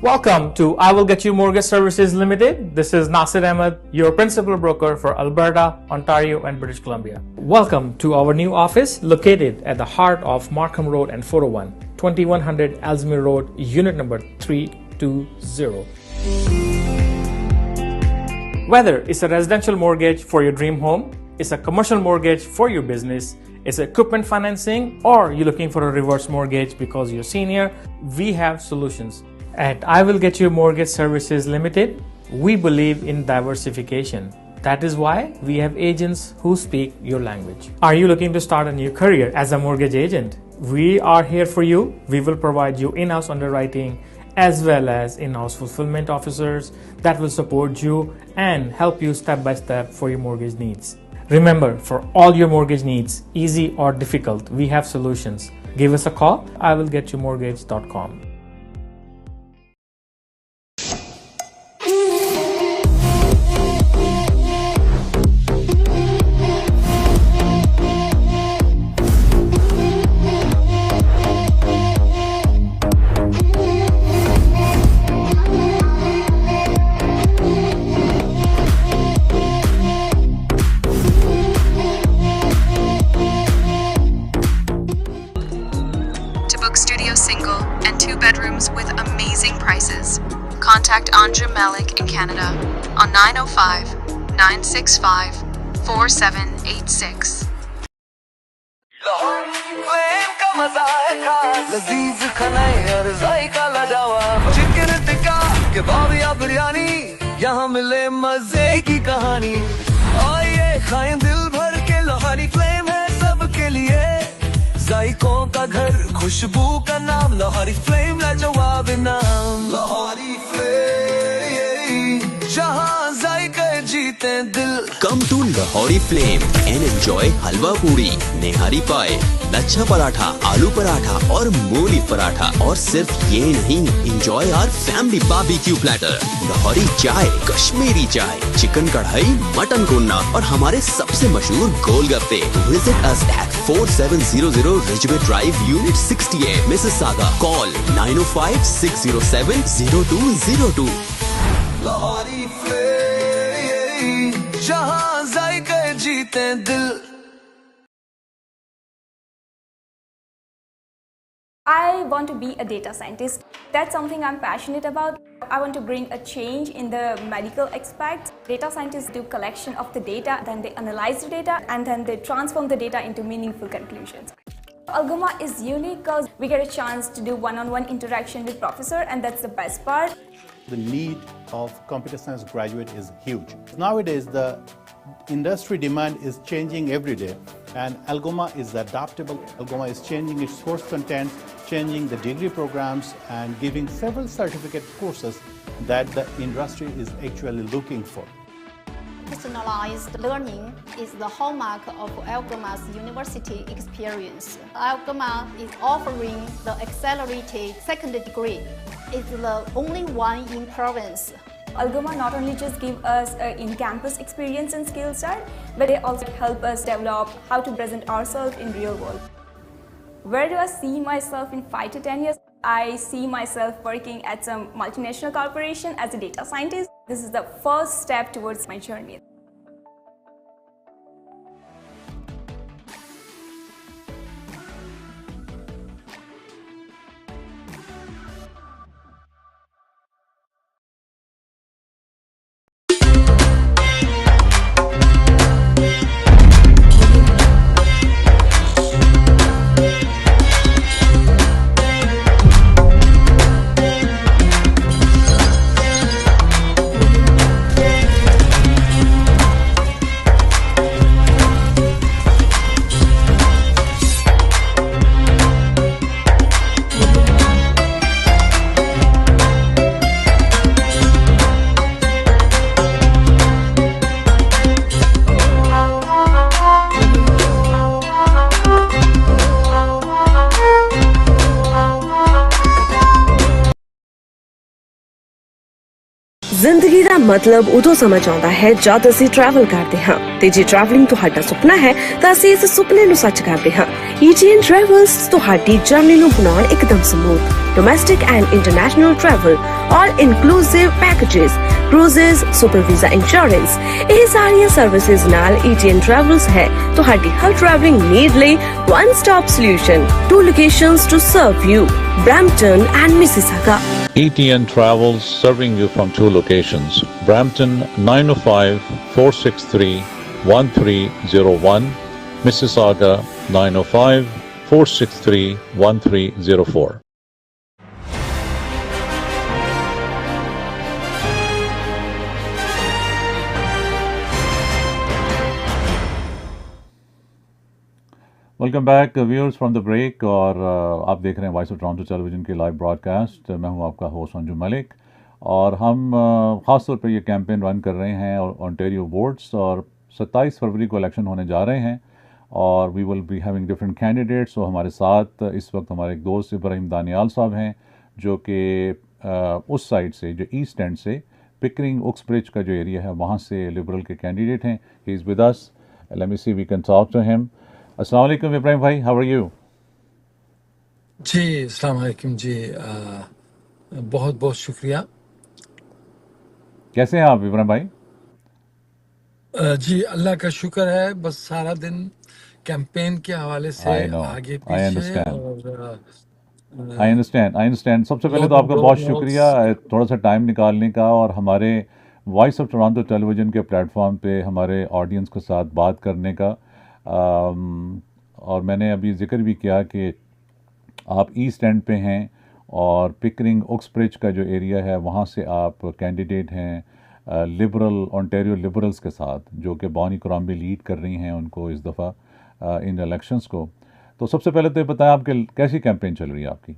Welcome to I Will Get You Mortgage Services Limited. This is Nasir Ahmed, your principal broker for Alberta, Ontario and British Columbia. Welcome to our new office located at the heart of Markham Road and 401, 2100 Ellesmere Road, unit number 320. Whether it's a residential mortgage for your dream home, it's a commercial mortgage for your business, it's equipment financing, or you're looking for a reverse mortgage because you're senior, we have solutions. At I Will Get You Mortgage Services Limited, we believe in diversification. That is why we have agents who speak your language. Are you looking to start a new career as a mortgage agent? We are here for you. We will provide you in-house underwriting as well as in-house fulfillment officers that will support you and help you step by step for your mortgage needs. Remember, for all your mortgage needs, easy or difficult, we have solutions. Give us a call, iwillgetyourmortgage.com. Contact Anjum Malik in Canada on 905-965-4786. लजीज खाना और जायका लडावा chicken tikka कबाब या बिरयानी यहाँ मिले मजे की कहानी आइए खाएं दिल भर के लोहारी फ्लेम है सबके लिए जायकों का घर खुशबू का नाम लोहारी फ्लेम लाजवाब नाम लोहारी फ्लेम जहाँ जायके जीते दिल। Come to Lahori Flame and enjoy halwa puri, nehari pie, lachha paratha, आलू पराठा और मूली पराठा। और सिर्फ ये नहीं, enjoy our family barbecue platter, Lahori चाय, कश्मीरी चाय, चिकन कढ़ाई, मटन कोन्ना और हमारे सबसे मशहूर गोलगप्पे। Visit us at 4700 Ridgeway Drive, Unit 68, Mississauga. Call 905-607-0202. Lahori flame जहाँ जायके जीते दिल। I want to be a data scientist. That's something I'm passionate about. I want to bring a change in the medical aspects. Data scientists do collection of the data, then they analyze the data, and then they transform the data into meaningful conclusions. Algoma is unique because we get a chance to do one-on-one interaction with professor, and that's the best part. The need of computer science graduate is huge. Nowadays, the industry demand is changing every day, and Algoma is adaptable. Algoma is changing its course content, changing the degree programs, and giving several certificate courses that the industry is actually looking for. Personalized learning is the hallmark of Algoma's university experience. Algoma is offering the accelerated second degree. It's the only one in province. Algoma not only just give us in-campus experience and skill set, but they also help us develop how to present ourselves in real world. Where do I see myself in 5 to 10 years? I see myself working at some multinational corporation as a data scientist. This is the first step towards my journey. زندگی دا مطلب ادو سمجھ آتا ہے جد اسی travel کرتے ہیں تے جی ٹریولنگ تہاڈا سپنا ہے تے اسی اس سپنے نو سچ کرتے ہیں. EGN ٹریولز تہاڈی جرنی نو بناਉਣ ایک دم smooth. Domestic and international travel, all inclusive packages, cruises, super visa insurance, یہ ساری سروسز نال EGN ٹریولز ہے تہاڈی ہر ٹریولنگ نیڈ لئی one stop solution. 2 locations to serve you, Brampton and Mississauga. ETN Travels serving you from 2 locations. Brampton 905-463-1301, Mississauga 905-463-1304. Welcome back viewers from the break. اور آپ دیکھ رہے ہیں Voice of Toronto Television کی live broadcast. میں ہوں آپ کا ہوسٹ انجم ملک, اور ہم خاص طور پہ یہ کیمپین رن کر رہے ہیں اونٹاریو ووٹس, اور 27 فروری کو الیکشن ہونے جا رہے ہیں, اور we will be having different candidates. اور ہمارے ساتھ اس وقت ہمارے ایک دوست ابراہیم دانیال صاحب ہیں, جو کہ اس سائڈ سے, جو ایسٹ اینڈ سے, پکرنگ اوکس برج کا جو ایریا ہے وہاں سے لبرل کے کینڈیڈیٹ ہیں. He is with us. Let me see we can talk to him. السلام علیکم ابراہیم بھائی, ہاؤ آر یو؟ جی السلام علیکم جی, بہت بہت شکریہ. کیسے ہیں آپ ابراہیم بھائی؟ جی اللہ کا شکر ہے, بس سارا دن کیمپین کے حوالے سے آگے پیچھے. I understand. سب سے پہلے تو آپ کا بہت شکریہ تھوڑا سا ٹائم نکالنے کا, اور ہمارے Voice of Toronto tele vision کے پلیٹ فارم پہ ہمارے آڈینس کے ساتھ بات کرنے کا. اور میں نے ابھی ذکر بھی کیا کہ آپ ایسٹ اینڈ پہ ہیں, اور پکرنگ اوکس برج کا جو ایریا ہے وہاں سے آپ کینڈیڈیٹ ہیں لبرل, اونٹاریو لبرلز کے ساتھ, جو کہ بونی کرامبی لیڈ کر رہی ہیں ان کو اس دفعہ ان الیکشنز کو. تو سب سے پہلے تو یہ بتائیں آپ کی کیسی کیمپین چل رہی ہے آپ کی؟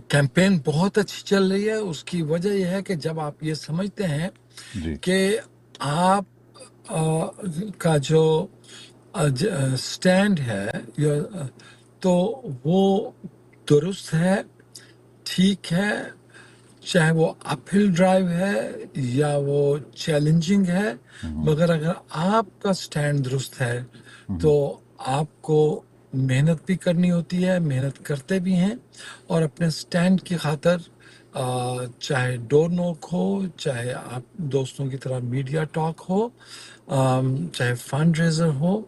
کیمپین بہت اچھی چل رہی ہے. اس کی وجہ یہ ہے کہ جب آپ یہ سمجھتے ہیں کہ آپ کا جو سٹینڈ ہے تو وہ درست ہے, ٹھیک ہے, چاہے وہ اپ ہل ڈرائیو ہے یا وہ چیلنجنگ ہے, مگر اگر آپ کا سٹینڈ درست ہے تو آپ کو محنت بھی کرنی ہوتی ہے, محنت کرتے بھی ہیں, اور اپنے سٹینڈ کی خاطر چاہے ڈور نوک ہو, چاہے آپ دوستوں کی طرح میڈیا ٹاک ہو, چاہے فنڈ ریزر ہو,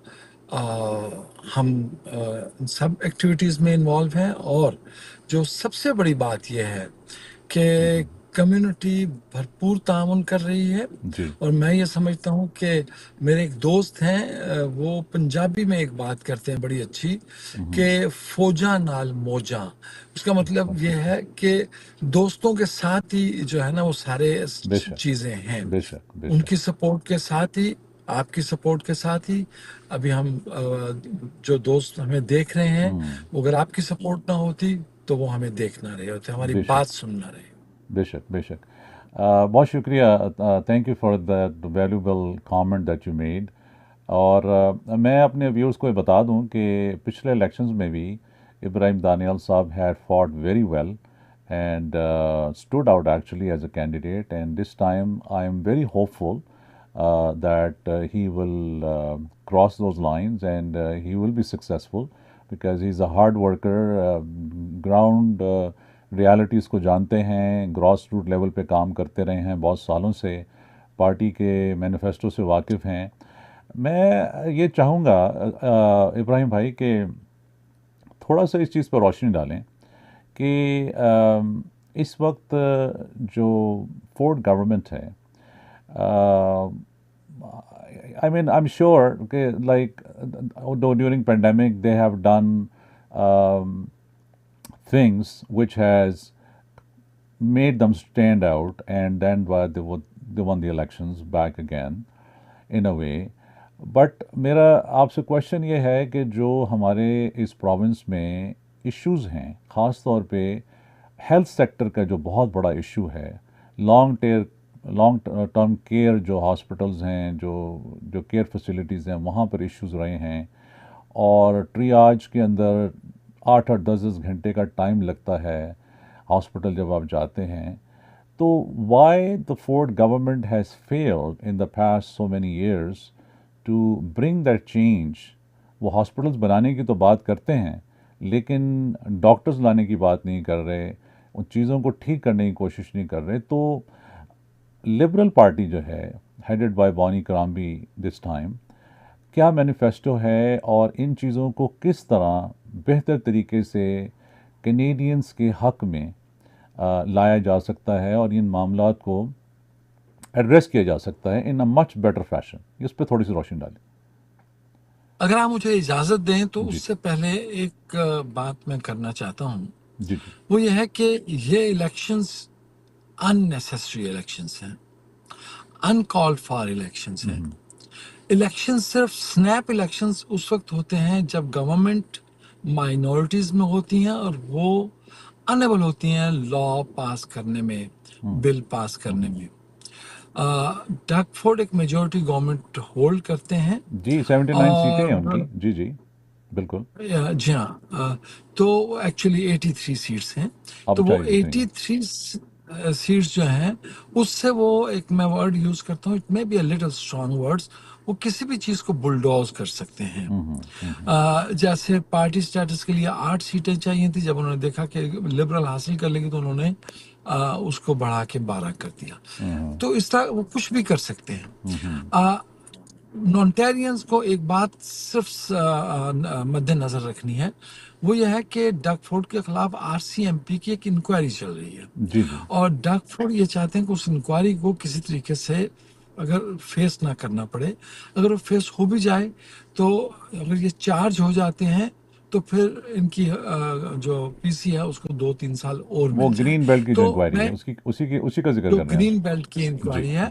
ہم سب ایکٹیویٹیز میں انوالو ہیں. اور جو سب سے بڑی بات یہ ہے کہ کمیونٹی بھرپور تعاون کر رہی ہے. اور میں یہ سمجھتا ہوں کہ میرے ایک دوست ہیں, وہ پنجابی میں ایک بات کرتے ہیں بڑی اچھی, کہ فوجاں نال موجاں. اس کا مطلب یہ ہے کہ دوستوں کے ساتھ ہی جو ہے نا وہ سارے چیزیں ہیں, ان کی سپورٹ کے ساتھ ہی, آپ کی سپورٹ کے ساتھ ہی. ابھی ہم جو دوست ہمیں دیکھ رہے ہیں, اگر آپ کی سپورٹ نہ ہوتی تو وہ ہمیں دیکھ نہ رہے ہوتے, ہماری بات سن نہ رہے. بے شک بے شک. بہت شکریہ, thank you for that valuable comment that you made. اور میں اپنے ویورز کو یہ بتا دوں کہ پچھلے الیکشنز میں بھی Ibrahim Daniyal sahab had fought very well and stood out actually as a candidate, and this time I am very hopeful that he will cross those lines and he will be successful because he's a hard worker, ground realities کو جانتے ہیں, grass root level پہ کام کرتے رہے ہیں بہت سالوں سے, پارٹی کے مینیفیسٹو سے واقف ہیں. میں یہ چاہوں گا ابراہیم بھائی کہ تھوڑا سا اس چیز پر روشنی ڈالیں کہ اس وقت جو فورڈ گورنمنٹ ہے, I mean I'm sure کہ like during pandemic they have done things which has made them stand out, and then they won the elections back again in a way. But میرا آپ سے question یہ ہے کہ جو ہمارے اس پروونس میں ایشوز ہیں, خاص طور پہ ہیلتھ سیکٹر کا جو بہت بڑا ایشو ہے, لانگ ٹرم کیئر جو ہاسپٹلز ہیں, جو کیئر فیسلٹیز ہیں, وہاں پر ایشوز رہے ہیں, اور ٹریاج کے اندر 8-10 گھنٹے کا ٹائم لگتا ہے ہاسپٹل جب آپ جاتے ہیں. تو why the Ford government has failed in the past so many years to bring that change. وہ ہاسپٹلس بنانے کی تو بات کرتے ہیں لیکن ڈاکٹرز لانے کی بات نہیں کر رہے, ان چیزوں کو ٹھیک کرنے کی کوشش نہیں کر رہے. تو لبرل پارٹی جو ہے headed by Boni کرامبی this time, کیا مینیفیسٹو ہے اور ان چیزوں کو کس طرح بہتر طریقے سے کینیڈینز کے حق میں لایا جا سکتا ہے اور ان معاملات کو ایڈریس کیا جا سکتا ہے ان اے مچ بیٹر فیشن, اس پہ تھوڑی سی روشنی ڈالیں. اگر آپ مجھے اجازت دیں تو اس سے پہلے ایک بات میں کرنا چاہتا ہوں, وہ یہ ہے کہ یہ الیکشنز unnecessary الیکشنز ہیں, uncalled for الیکشنز ہیں. الیکشنز صرف سنیپ الیکشنز اس وقت ہوتے ہیں جب گورنمنٹ مائنورٹیز میں ہوتی ہیں اور وہ انیبل ہوتی ہیں لا پاس کرنے میں, بل پاس کرنے میں. ڈک فورڈ ایک میجورٹی گورنمنٹ ہولڈ کرتے ہیں. جی 79 سیٹیں ہیں ان کی. جی جی بالکل. جی ہاں, تو ایکچولی 83 سیٹس ہیں. تو وہ 83 سیٹس جو ہیں اس سے وہ ایک میں ورڈ یوز کرتا ہوں, it may be a little strong words, وہ کسی بھی چیز کو بلڈوز کر سکتے ہیں. جیسے پارٹی اسٹیٹس کے لیے 8 سیٹیں چاہیے تھی, جب انہوں نے دیکھا کہ لبرل حاصل کر لے گی تو انہوں نے اس کو بڑھا کے 12 کر دیا. تو اس طرح وہ کچھ بھی کر سکتے ہیں. نونٹیرینز کو ایک بات صرف مد نظر رکھنی ہے, وہ یہ ہے کہ ڈک فورڈ کے خلاف RCMP کی ایک انکوائری چل رہی ہے, اور ڈک فورڈ یہ چاہتے ہیں کہ اس انکوائری کو کسی طریقے سے اگر فیس نہ کرنا پڑے. اگر وہ فیس ہو بھی جائے تو اگر یہ چارج ہو جاتے ہیں تو پھر ان کی جو PC ہے اس کو 2-3 سال اور وہ گرین بیلٹ کی جو انکوائری ہے اسی کا ذکر کر رہے ہیں. گرین بیلٹ کی انکوائری ہے,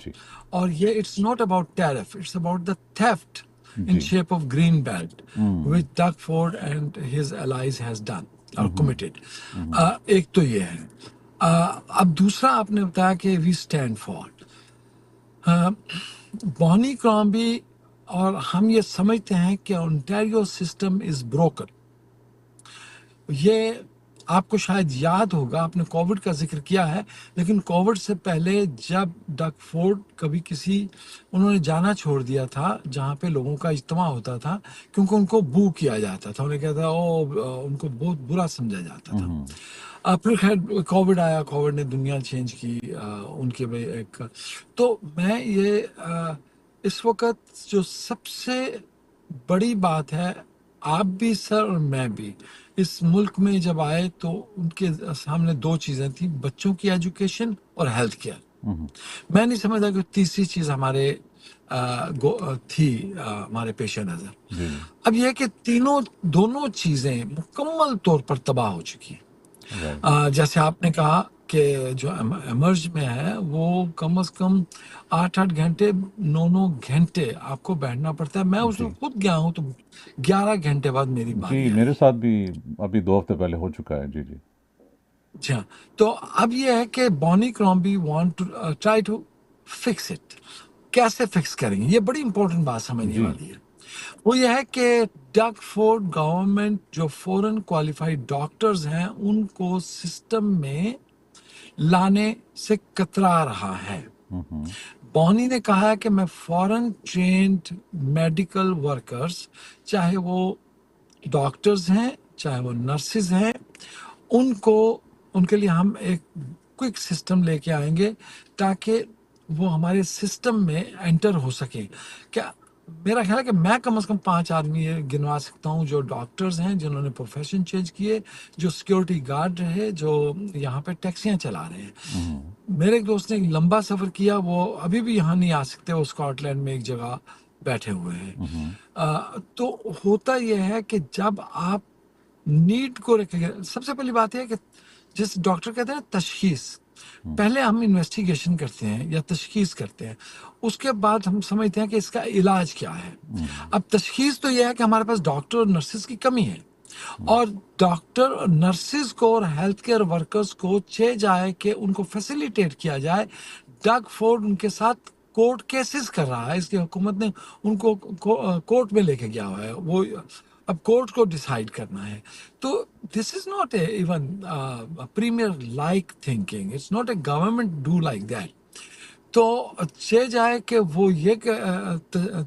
اور یہ it's not about tariff, it's about the theft in shape of green belt which Doug Ford and his allies has done or committed. ایک تو یہ ہے. اب دوسرا آپ نے بتایا کہ we stand for بونی کرامبی, اور ہم یہ سمجھتے ہیں کہ اونٹاریو سسٹم از بروکن. یہ آپ کو شاید یاد ہوگا, آپ نے کووڈ کا ذکر کیا ہے, لیکن کووڈ سے پہلے جب ڈک فورڈ کبھی انہوں نے جانا چھوڑ دیا تھا جہاں پہ لوگوں کا اجتماع ہوتا تھا, کیونکہ ان کو بو کیا جاتا تھا, انہیں کہتا ان کو بہت برا سمجھا جاتا تھا. پھر خیر کووڈ آیا, کووڈ نے دنیا چینج کی ان کے ایک. تو میں یہ اس وقت جو سب سے بڑی بات ہے, آپ بھی سر اور میں بھی اس ملک میں جب آئے تو ان کے سامنے 2 چیزیں تھیں, بچوں کی ایجوکیشن اور ہیلتھ کیئر. میں نہیں سمجھتا کہ تیسری چیز ہمارے تھی ہمارے پیش نظر. اب یہ کہ دونوں چیزیں مکمل طور پر تباہ ہو چکی ہیں. جیسے آپ نے کہا کہ جو ایمرج میں ہے وہ کم از کم 8 گھنٹے 9 گھنٹے آپ کو بیٹھنا پڑتا ہے. میں اس میں خود گیا ہوں تو 11 گھنٹے بعد میری بات. جی میرے ساتھ بھی ابھی 2 ہفتے پہلے ہو چکا ہے. جی جی جی ہاں. تو اب یہ ہے کہ Bonnie Crombie want to try to fix it. کیسے فکس کریں گے؟ یہ بڑی امپورٹنٹ بات سمجھنے جی والی ہے. وہ یہ ہے کہ ڈگ فورڈ گورنمنٹ جو فورن کوالیفائڈ ڈاکٹرز ہیں ان کو سسٹم میں لانے سے کترا رہا ہے. بونی نے کہا ہے کہ میں فورن ٹرینڈ میڈیکل ورکرز، چاہے وہ ڈاکٹرز ہیں چاہے وہ نرسز ہیں، ان کے لیے ہم ایک کوئک سسٹم لے کے آئیں گے تاکہ وہ ہمارے سسٹم میں انٹر ہو سکیں. کیا میرا خیال ہے کہ میں کم از کم 5 آدمی گنوا سکتا ہوں جو ڈاکٹرز ہیں، جنہوں نے پروفیشن چینج کیے، جو سیکیورٹی گارڈ رہے، جو یہاں پہ ٹیکسیاں چلا رہے ہیں. میرے ایک دوست نے ایک لمبا سفر کیا، وہ ابھی بھی یہاں نہیں آ سکتے، وہ اسکاٹ لینڈ میں ایک جگہ بیٹھے ہوئے ہیں. تو ہوتا یہ ہے کہ جب آپ نیڈ کو سب سے پہلی بات یہ ہے کہ جس ڈاکٹر کہتے ہیں تشخیص، پہلے ہم انویسٹیگیشن کرتے ہیں یا تشخیص کرتے ہیں، اس کے بعد ہم سمجھتے ہیں کہ اس کا علاج کیا ہے. اب تشخیص تو یہ ہے کہ ہمارے پاس ڈاکٹر اور نرسز کی کمی ہے، اور ڈاکٹر اور نرسز کو اور ہیلتھ کیئر ورکرز کو چاہیے جائے کہ ان کو فیسیلیٹیٹ کیا جائے. ڈگ فورڈ ان کے ساتھ کورٹ کیسز کر رہا ہے، اس کی حکومت نے ان کو کورٹ میں لے کے گیا ہوا ہے. وہ اب کورٹ کو ڈیسائیڈ کرنا ہے. تو this is not a even premier like thinking, it's not a government do like that. تو چاہے جائے کہ وہ یہ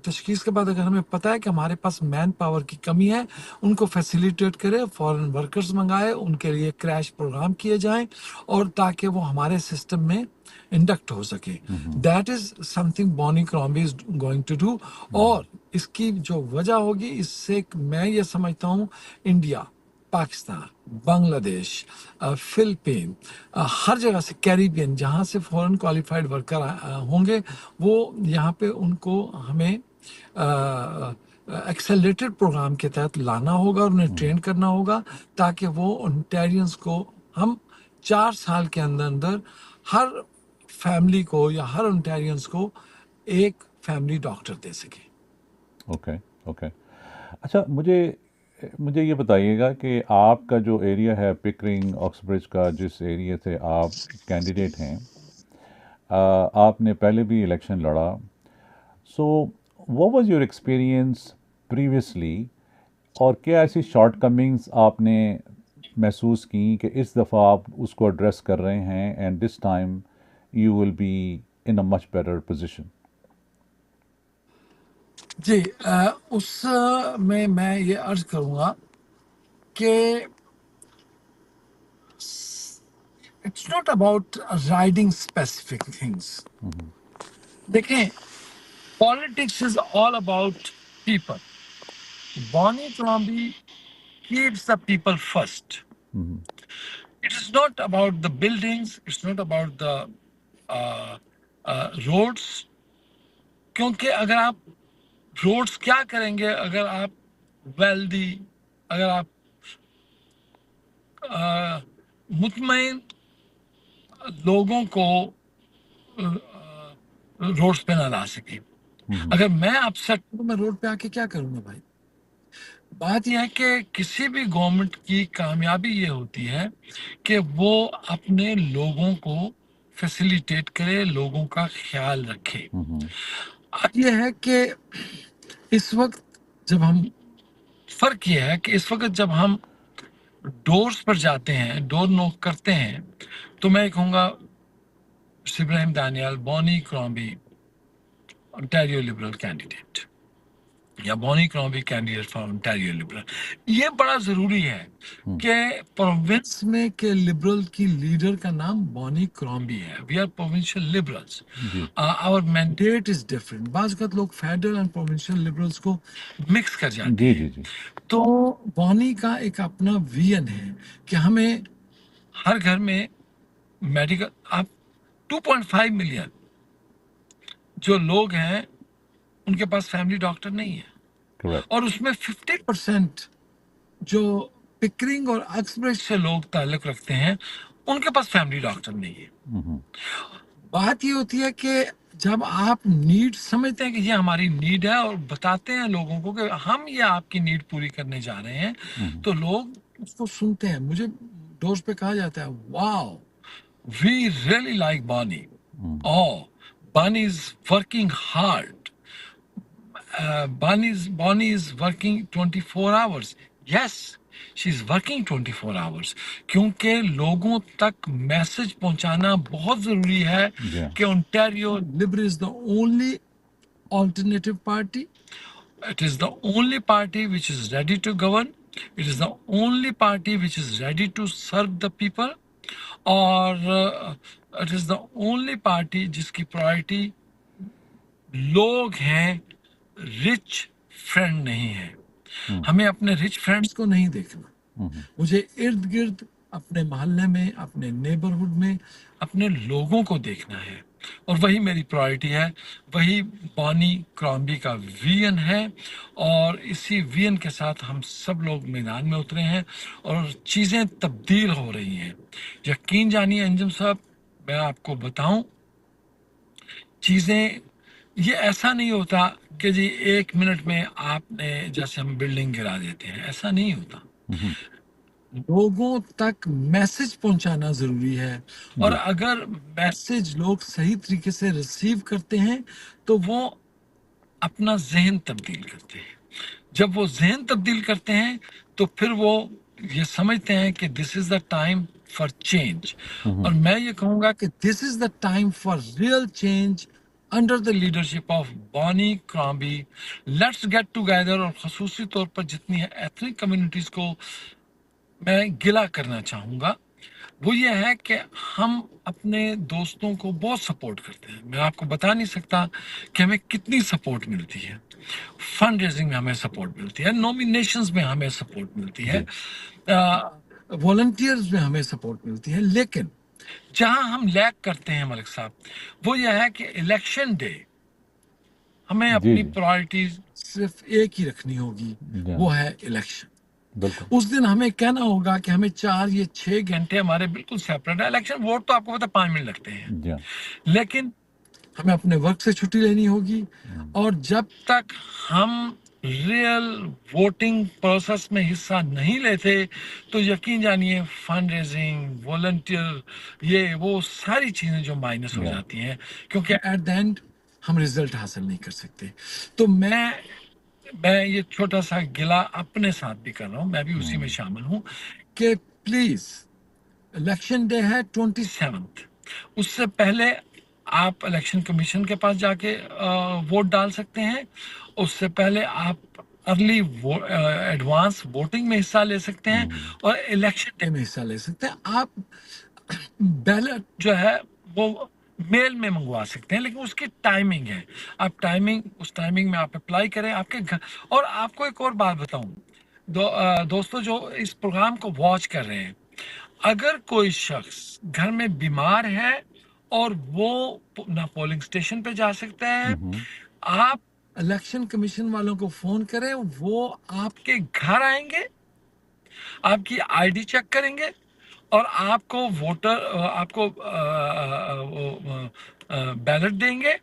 تشخیص کے بعد اگر ہمیں پتہ ہے کہ ہمارے پاس مین پاور کی کمی ہے، ان کو فیسیلیٹیٹ کرے، فورن ورکرز منگائے، ان کے لیے کریش پروگرام کیے جائیں، اور تاکہ وہ ہمارے سسٹم میں انڈکٹ ہو سکے. That is something Bonnie Crombie is going to do. اور اس کی جو وجہ ہوگی، اس سے میں یہ سمجھتا ہوں انڈیا، پاکستان، بنگلہ دیش، فلپین، ہر جگہ سے، کیریبین، جہاں سے فورن کوالیفائڈ ورکر ہوں گے، وہ یہاں پہ ان کو ہمیں ایکسیلریٹڈ پروگرام کے تحت لانا ہوگا اور انہیں ٹرین کرنا ہوگا، تاکہ وہ اونٹیریئنس کو ہم 4 سال کے اندر ہر فیملی کو یا ہر اونٹیریئنس کو ایک فیملی ڈاکٹر دے سکیں. اوکے. اچھا، مجھے یہ بتائیے گا کہ آپ کا جو ایریا ہے پکرنگ آکسبرج کا، جس ایریا سے آپ کینڈیڈیٹ ہیں، آپ نے پہلے بھی الیکشن لڑا. So what was your experience previously, اور کیا ایسی شارٹ کمنگز آپ نے محسوس کی کہ اس دفعہ آپ اس کو ایڈریس کر رہے ہیں and this time you will be in a much better position? جی، اس میں یہ عرض کروں گا کہ it's not about riding specific things. دیکھیں، politics is all about people. Bonnie Crombie keeps the people first. It is not about the buildings, it's not about the roads. کیونکہ اگر آپ روڈس کیا کریں گے اگر آپ ویلدی، اگر آپ مطمئن لوگوں کو روڈس پہ نہ لا سکیں. اگر میں اپسٹ ہوں تو میں روڈ پہ آ کے کیا کروں گا بھائی؟ بات یہ ہے کہ کسی بھی گورنمنٹ کی کامیابی یہ ہوتی ہے کہ وہ اپنے لوگوں کو فیسیلیٹیٹ کرے، لوگوں کا خیال رکھے. اب یہ ہے کہ اس وقت جب ہم، فرق یہ ہے کہ اس وقت جب ہم ڈورز پر جاتے ہیں، ڈور نوک کرتے ہیں، تو میں کہوں گا ابراہیم دانیال، بونی کرامبی اونٹاریو لبرل کینڈیڈیٹ، یا بونی کرامبی کینڈیڈیٹ فار اونٹاریو لبرل. یہ بڑا ضروری ہے کہ پروونس میں کہ لبرل کی لیڈر کا نام بونی کرامبی ہے. We are provincial Liberals, our mandate is different. بعض اوقات لوگ فیڈرل اینڈ پروونشل لبرلز کو مکس کر جاتے ہیں. تو بونی کا ایک اپنا ویژن ہے کہ ہمیں ہر گھر میں میڈیکل، آپ 2.5 ملین جو لوگ ہیں ان کے پاس فیملی ڈاکٹر نہیں ہے، اور اس میں 50% جو پکرنگ اور اکسبرج سے لوگ تعلق رکھتے ہیں ان کے پاس فیملی ڈاکٹر نہیں ہے. بات یہ ہوتی ہے کہ جب آپ نیڈ سمجھتے ہیں کہ یہ ہماری نیڈ ہے اور بتاتے ہیں لوگوں کو کہ ہم یہ آپ کی نیڈ پوری کرنے جا رہے ہیں، تو لوگ اس کو سنتے ہیں. مجھے ڈورز پہ کہا جاتا ہے واو وی ریئلی لائک بانی بانی is working hard Bonnie is working 24 hours. Yes, she is working 24 hours. کیونکہ لوگوں تک میسج پہنچانا بہت ضروری ہے کہ Ontario liberal is the only alternative party. It is the only party which is ready to govern. It is the only party which is ready to serve the people. اور it is the only party جس کی priority لوگ ہیں, rich friend نہیں ہے. ہمیں اپنے rich friends کو نہیں دیکھنا. مجھے ارد گرد اپنے محلے میں, اپنے نیبرہڈ میں اپنے لوگوں کو دیکھنا ہے, اور وہی میری پرائرٹی ہے. وہی بانی کرامبی کا ویژن ہے, اور اسی ویژن کے ساتھ ہم سب لوگ میدان میں اترے ہیں, اور چیزیں تبدیل ہو رہی ہیں. یقین جانیے انجم صاحب, میں آپ کو بتاؤں, چیزیں یہ ایسا نہیں ہوتا کہ جی 1 منٹ میں آپ نے جیسے ہم بلڈنگ گرا دیتے ہیں, ایسا نہیں ہوتا. لوگوں تک میسج پہنچانا ضروری ہے, اور اگر میسج لوگ صحیح طریقے سے ریسیو کرتے ہیں تو وہ اپنا ذہن تبدیل کرتے ہیں. جب وہ ذہن تبدیل کرتے ہیں تو پھر وہ یہ سمجھتے ہیں کہ this is the time for change. اور میں یہ کہوں گا کہ this is the time for real change under the leadership of Bonnie Crombie. Let's get together. اور خصوصی طور پر جتنی ایتھنک کمیونٹیز کو میں گلا کرنا چاہوں گا وہ یہ ہے کہ ہم اپنے دوستوں کو بہت سپورٹ کرتے ہیں. میں آپ کو بتا نہیں سکتا کہ ہمیں کتنی سپورٹ ملتی ہے. فنڈ ریزنگ میں ہمیں سپورٹ ملتی ہے, نومینیشنز میں ہمیں سپورٹ ملتی ہے, والنٹیئرز میں ہمیں سپورٹ ملتی ہے. لیکن جہاں ہم لیک کرتے ہیں ملک صاحب وہ یہ ہے کہ الیکشن ڈے ہمیں اپنی پرائرٹیز صرف ایک ہی رکھنی ہوگی, وہ ہے الیکشن. اس دن ہمیں کہنا ہوگا کہ ہمیں 4 یا 6 گھنٹے ہمارے بالکل سیپریٹ ہے. الیکشن ووٹ تو آپ کو پتہ 5 منٹ لگتے ہیں, لیکن ہمیں اپنے ورک سے چھٹی لینی ہوگی. اور جب تک ہم ریئل ووٹنگ پروسیس میں حصہ نہیں لیتے تو یقین جانیے فنڈ ریزنگ, والنٹیئر, یہ وہ ساری چیزیں جو مائنس ہو جاتی ہیں, کیونکہ ایٹ دا اینڈ ہم رزلٹ حاصل نہیں کر سکتے. تو میں یہ چھوٹا سا گلا اپنے ساتھ بھی کر رہا ہوں, میں بھی اسی میں شامل ہوں, کہ پلیز الیکشن ڈے ہے 27. اس سے پہلے آپ الیکشن کمیشن کے پاس جا کے ووٹ ڈال سکتے ہیں. اس سے پہلے آپ ارلی ایڈوانس ووٹنگ میں حصہ لے سکتے ہیں, اور الیکشن ڈے میں حصہ لے سکتے ہیں. آپ بیلٹ جو ہے وہ میل میں منگوا سکتے ہیں, لیکن اس کی ٹائمنگ ہے. آپ اس ٹائمنگ میں آپ اپلائی کریں آپ کے گھر. اور آپ کو ایک اور بات بتاؤں, دوستو جو اس پروگرام کو واچ کر رہے ہیں, اگر کوئی شخص گھر میں بیمار ہے اور وہ نہ پولنگ اسٹیشن پہ جا سکتا ہے, آپ الیکشن کمیشن والوں کو فون کریں, وہ آپ کے گھر آئیں گے, آپ کی آئی ڈی چیک کریں گے, اور آپ کو آپ کو بیلٹ دیں گے,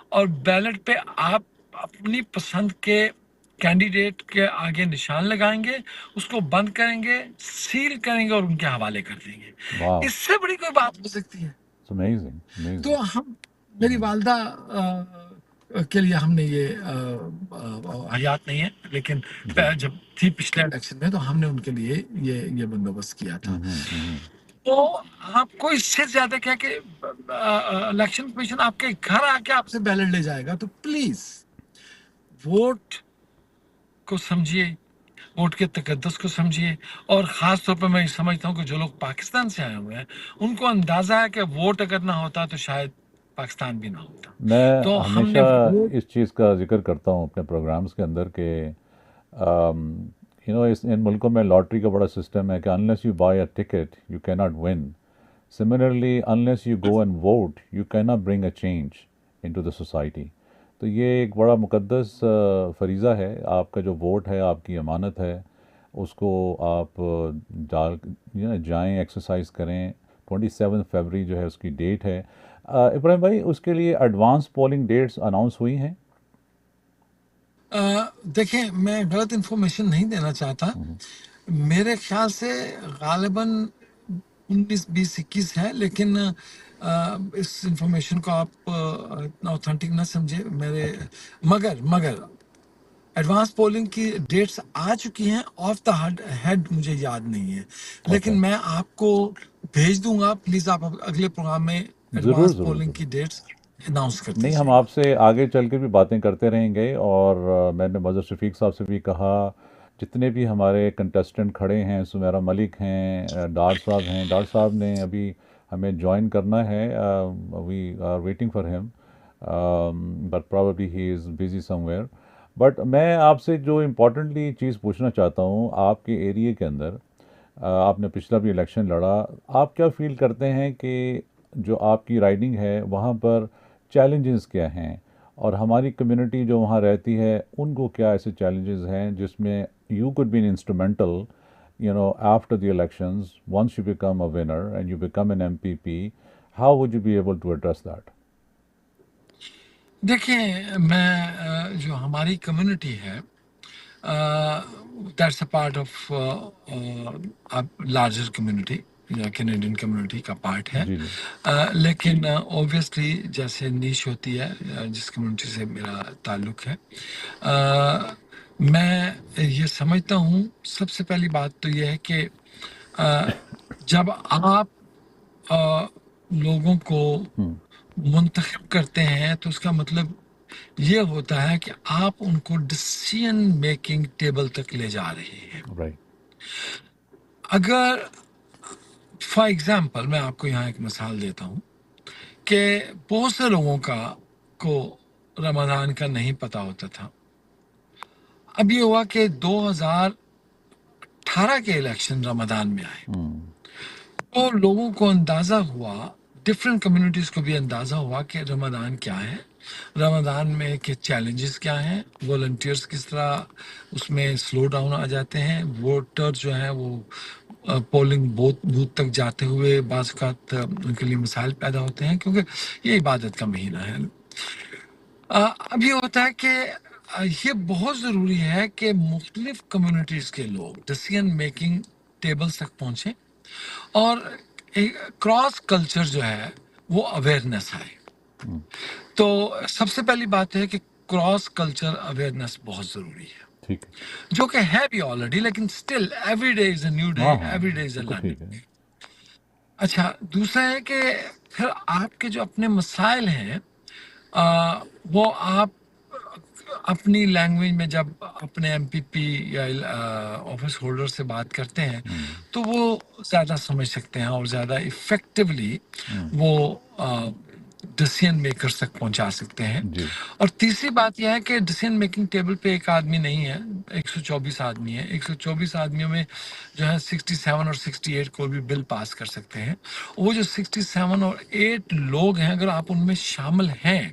اور بیلٹ پہ آپ اپنی پسند کے کینڈیڈیٹ کے آگے نشان لگائیں گے, اس کو بند کریں گے, سیل کریں گے اور ان کے حوالے کر دیں گے. اس سے بڑی کوئی بات ہو سکتی ہے؟ تو ہم میری والدہ کے لیے ہم نے یہ حیات نہیں ہے, لیکن جب تھی پچھلے الیکشن میں تو ہم نے ان کے لیے یہ بندوبست کیا تھا. تو آپ کو اس سے زیادہ کیا کہ الیکشن کمیشن آپ کے گھر آ کے آپ سے بیلٹ لے جائے گا. تو پلیز ووٹ کو سمجھیے, ووٹ کے تقدس کو سمجھیے. اور خاص طور پر میں سمجھتا ہوں کہ جو لوگ پاکستان سے آئے ہوئے ہیں ان کو اندازہ ہے کہ ووٹ اگر نہ ہوتا تو شاید پاکستان بھی نہ ہوتا. میں ہمیشہ اس چیز کا ذکر کرتا ہوں اپنے پروگرامز کے اندر کہ ان ملکوں میں لاٹری کا بڑا سسٹم ہے کہ unless you buy a ticket you can not win. Similarly unless you go and vote you can not bring a change into the society. تو یہ ایک بڑا مقدس فریضہ ہے. آپ کا جو ووٹ ہے آپ کی امانت ہے, اس کو آپ جائیں, ایکسرسائز کریں. 27 فروری جو ہے اس کی ڈیٹ ہے. ابراہیم بھائی, اس کے لیے ایڈوانس پولنگ ڈیٹس اناؤنس ہوئی ہیں؟ دیکھیں, میں غلط انفارمیشن نہیں دینا چاہتا. میرے خیال سے غالباً 19-20-21 ہے، لیکن اس انفارمیشن کو آپ اتنا اوتھینٹک نہ سمجھے میرے. مگر ایڈوانس پولنگ کی ڈیٹس آ چکی ہیں، آف دا ہیڈ مجھے یاد نہیں ہے، لیکن میں آپ کو بھیج دوں گا. پلیز آپ اگلے پروگرام میں ایڈوانس پولنگ کی ڈیٹس اناؤنس کر دیجیے. نہیں، ہم آپ سے آگے چل کے بھی باتیں کرتے رہیں گے، اور میں نے مظہر شفیق صاحب سے بھی کہا، جتنے بھی ہمارے کنٹیسٹنٹ کھڑے ہیں، سمیرہ ملک ہیں، ڈار صاحب ہیں، ڈار صاحب نے ابھی ہمیں جوائن کرنا ہے، we are waiting for him but probably he is busy somewhere. But میں آپ سے جو امپورٹنٹلی چیز پوچھنا چاہتا ہوں، آپ کے ایریے کے اندر آپ نے پچھلا بھی الیکشن لڑا، آپ کیا فیل کرتے ہیں کہ جو آپ کی رائڈنگ ہے وہاں پر چیلنجز کیا ہیں، اور ہماری کمیونٹی جو وہاں رہتی ہے ان کو کیا ایسے چیلنجز ہیں جس میں you could be an instrumental after the elections, once you become a winner and you become an MPP, how would you be able to address that? دیکھیں، میں جو ہماری کمیونٹی ہے that's a part of larger community یا Canadian community کا part ہے، لیکن obviously جیسے نیش ہوتی ہے جس کمیونٹی سے میرا تعلق ہے، میں یہ سمجھتا ہوں سب سے پہلی بات تو یہ ہے کہ جب آپ لوگوں کو منتخب کرتے ہیں تو اس کا مطلب یہ ہوتا ہے کہ آپ ان کو ڈسیزن میکنگ ٹیبل تک لے جا رہے ہیں. اگر فار ایگزامپل میں آپ کو یہاں ایک مثال دیتا ہوں کہ بہت سے لوگوں کو رمضان کا نہیں پتہ ہوتا تھا. اب یہ ہوا کہ 2018 کے الیکشن رمضان میں آئے تو لوگوں کو اندازہ ہوا، ڈفرینٹ کمیونٹیز کو بھی اندازہ ہوا کہ رمضان کیا ہے، رمضان میں کے چیلنجز کیا ہیں، والنٹیئرس کس طرح اس میں سلو ڈاؤن آ جاتے ہیں، ووٹر جو ہیں وہ پولنگ بوتھ تک جاتے ہوئے بعض اوقات ان کے لیے مسائل پیدا ہوتے ہیں کیونکہ یہ عبادت کا مہینہ ہے. اب یہ ہوتا ہے کہ یہ بہت ضروری ہے کہ مختلف کمیونٹیز کے لوگ ڈسیزن میکنگ ٹیبلز تک پہنچیں اور کراس کلچر جو ہے وہ اویئرنیس آئے. تو سب سے پہلی بات ہے کہ کراس کلچر اویئرنیس بہت ضروری ہے، جو کہ ہے بھی آلریڈی، لیکن still every day is a new day, every day is a learning. اچھا، دوسرا ہے کہ پھر آپ کے جو اپنے مسائل ہیں وہ آپ اپنی لینگویج میں جب اپنے ایم پی پی یا آفس ہولڈر سے بات کرتے ہیں تو وہ زیادہ سمجھ سکتے ہیں اور زیادہ افیکٹولی وہ ڈسیزن میکرز تک پہنچا سکتے ہیں. اور تیسری بات یہ ہے کہ ڈسیزن میکنگ ٹیبل پہ ایک آدمی نہیں ہے، 124 آدمی ہیں. 124 آدمیوں میں جو ہے 67 اور 68 کو بھی بل پاس کر سکتے ہیں. وہ جو 67 اور 8 لوگ ہیں، اگر آپ ان میں شامل ہیں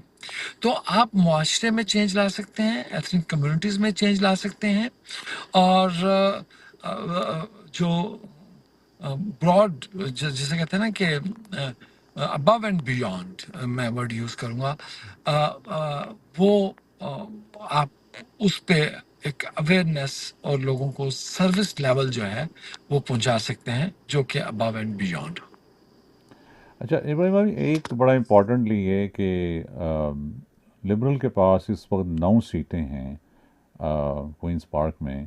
تو آپ معاشرے میں چینج لا سکتے ہیں، ایتھنک کمیونٹیز میں چینج لا سکتے ہیں، اور جو براڈ جسے کہتے ہیں نا کہ ابو اینڈ بیونڈ میں ورڈ یوز کروں گا، وہ آپ اس پہ ایک اویئرنیس اور لوگوں کو سروس لیول جو ہے وہ پہنچا سکتے ہیں جو کہ ابو اینڈ بیونڈ. اچھا ابراہیم بھائی، ایک بڑا امپورٹنٹلی یہ کہ لبرل کے پاس اس وقت 9 سیٹیں ہیں کوئنس پارک میں،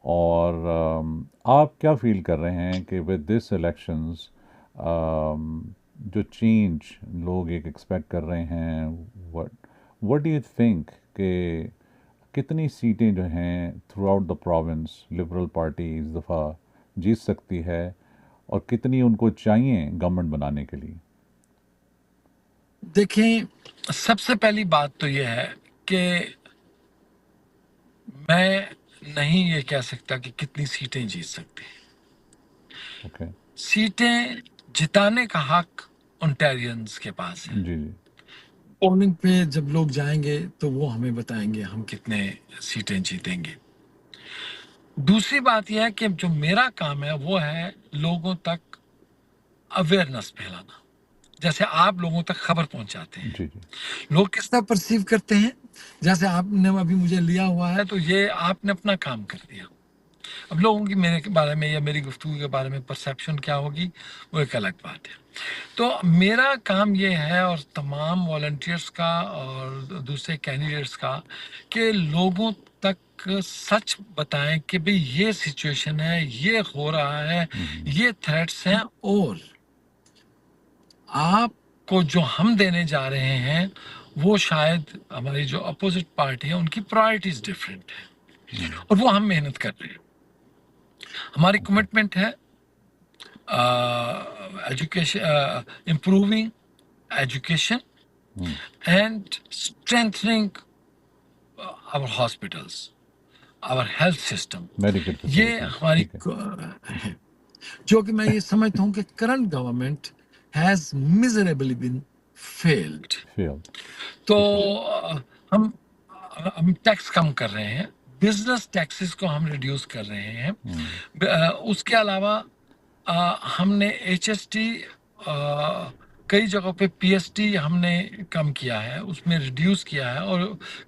اور آپ کیا فیل کر رہے ہیں کہ ود دس الیکشنز جو چینج لوگ ایکسپیکٹ کر رہے ہیں، وٹ ڈو یو تھنک کہ کتنی سیٹیں جو ہیں throughout the province liberal party اس دفعہ جیت سکتی ہے، اور کتنی ان کو چاہیے گورنمنٹ بنانے کے لیے؟ دیکھیں، سب سے پہلی بات تو یہ ہے کہ میں نہیں یہ کہہ سکتا کہ کتنی سیٹیں جیت سکتے ہیں. سیٹیں جتانے کا حق اونٹاریئنز کے پاس ہے. پولنگ پہ جب لوگ جائیں گے تو وہ ہمیں بتائیں گے ہم کتنے سیٹیں جیتیں گے. دوسری بات یہ ہے کہ جو میرا کام ہے وہ ہے لوگوں تک اویئرنیس پھیلانا، جیسے آپ لوگوں تک خبر پہنچاتے ہیں. لوگ کس طرح پرسیو کرتے ہیں، جیسے آپ نے ابھی مجھے لیا ہوا ہے تو یہ آپ نے اپنا کام کر دیا. اب لوگوں کی میرے بارے میں یا میری گفتگو کے بارے میں پرسیپشن کیا ہوگی وہ ایک الگ بات ہے. تو میرا کام یہ ہے اور تمام والنٹیئرس کا اور دوسرے کینڈیڈیٹس کا کہ لوگوں تک سچ بتائیں کہ بھئی یہ سچویشن ہے, یہ ہو رہا ہے, یہ تھریٹس ہیں, اور آپ کو جو ہم دینے جا رہے ہیں وہ شاید ہماری جو اپوزٹ پارٹی ہے ان کی پرائرٹیز ڈفرینٹ ہیں, اور وہ ہم محنت کر رہے ہیں. ہماری کمٹمنٹ ہے education, improving education and strengthening our hospitals, our health system. یہ ہماری ہے جو کہ میں یہ سمجھتا ہوں کہ current government has میزریبلی been field. تو ہم ٹیکس کم کر رہے ہیں, بزنس ٹیکسز کو ہم ریڈیوس کر رہے ہیں. اس کے علاوہ ہم نے ایچ ایس ٹی, کئی جگہوں پہ پی ایس ٹی ہم نے کم کیا ہے, اس میں ریڈیوس کیا ہے, اور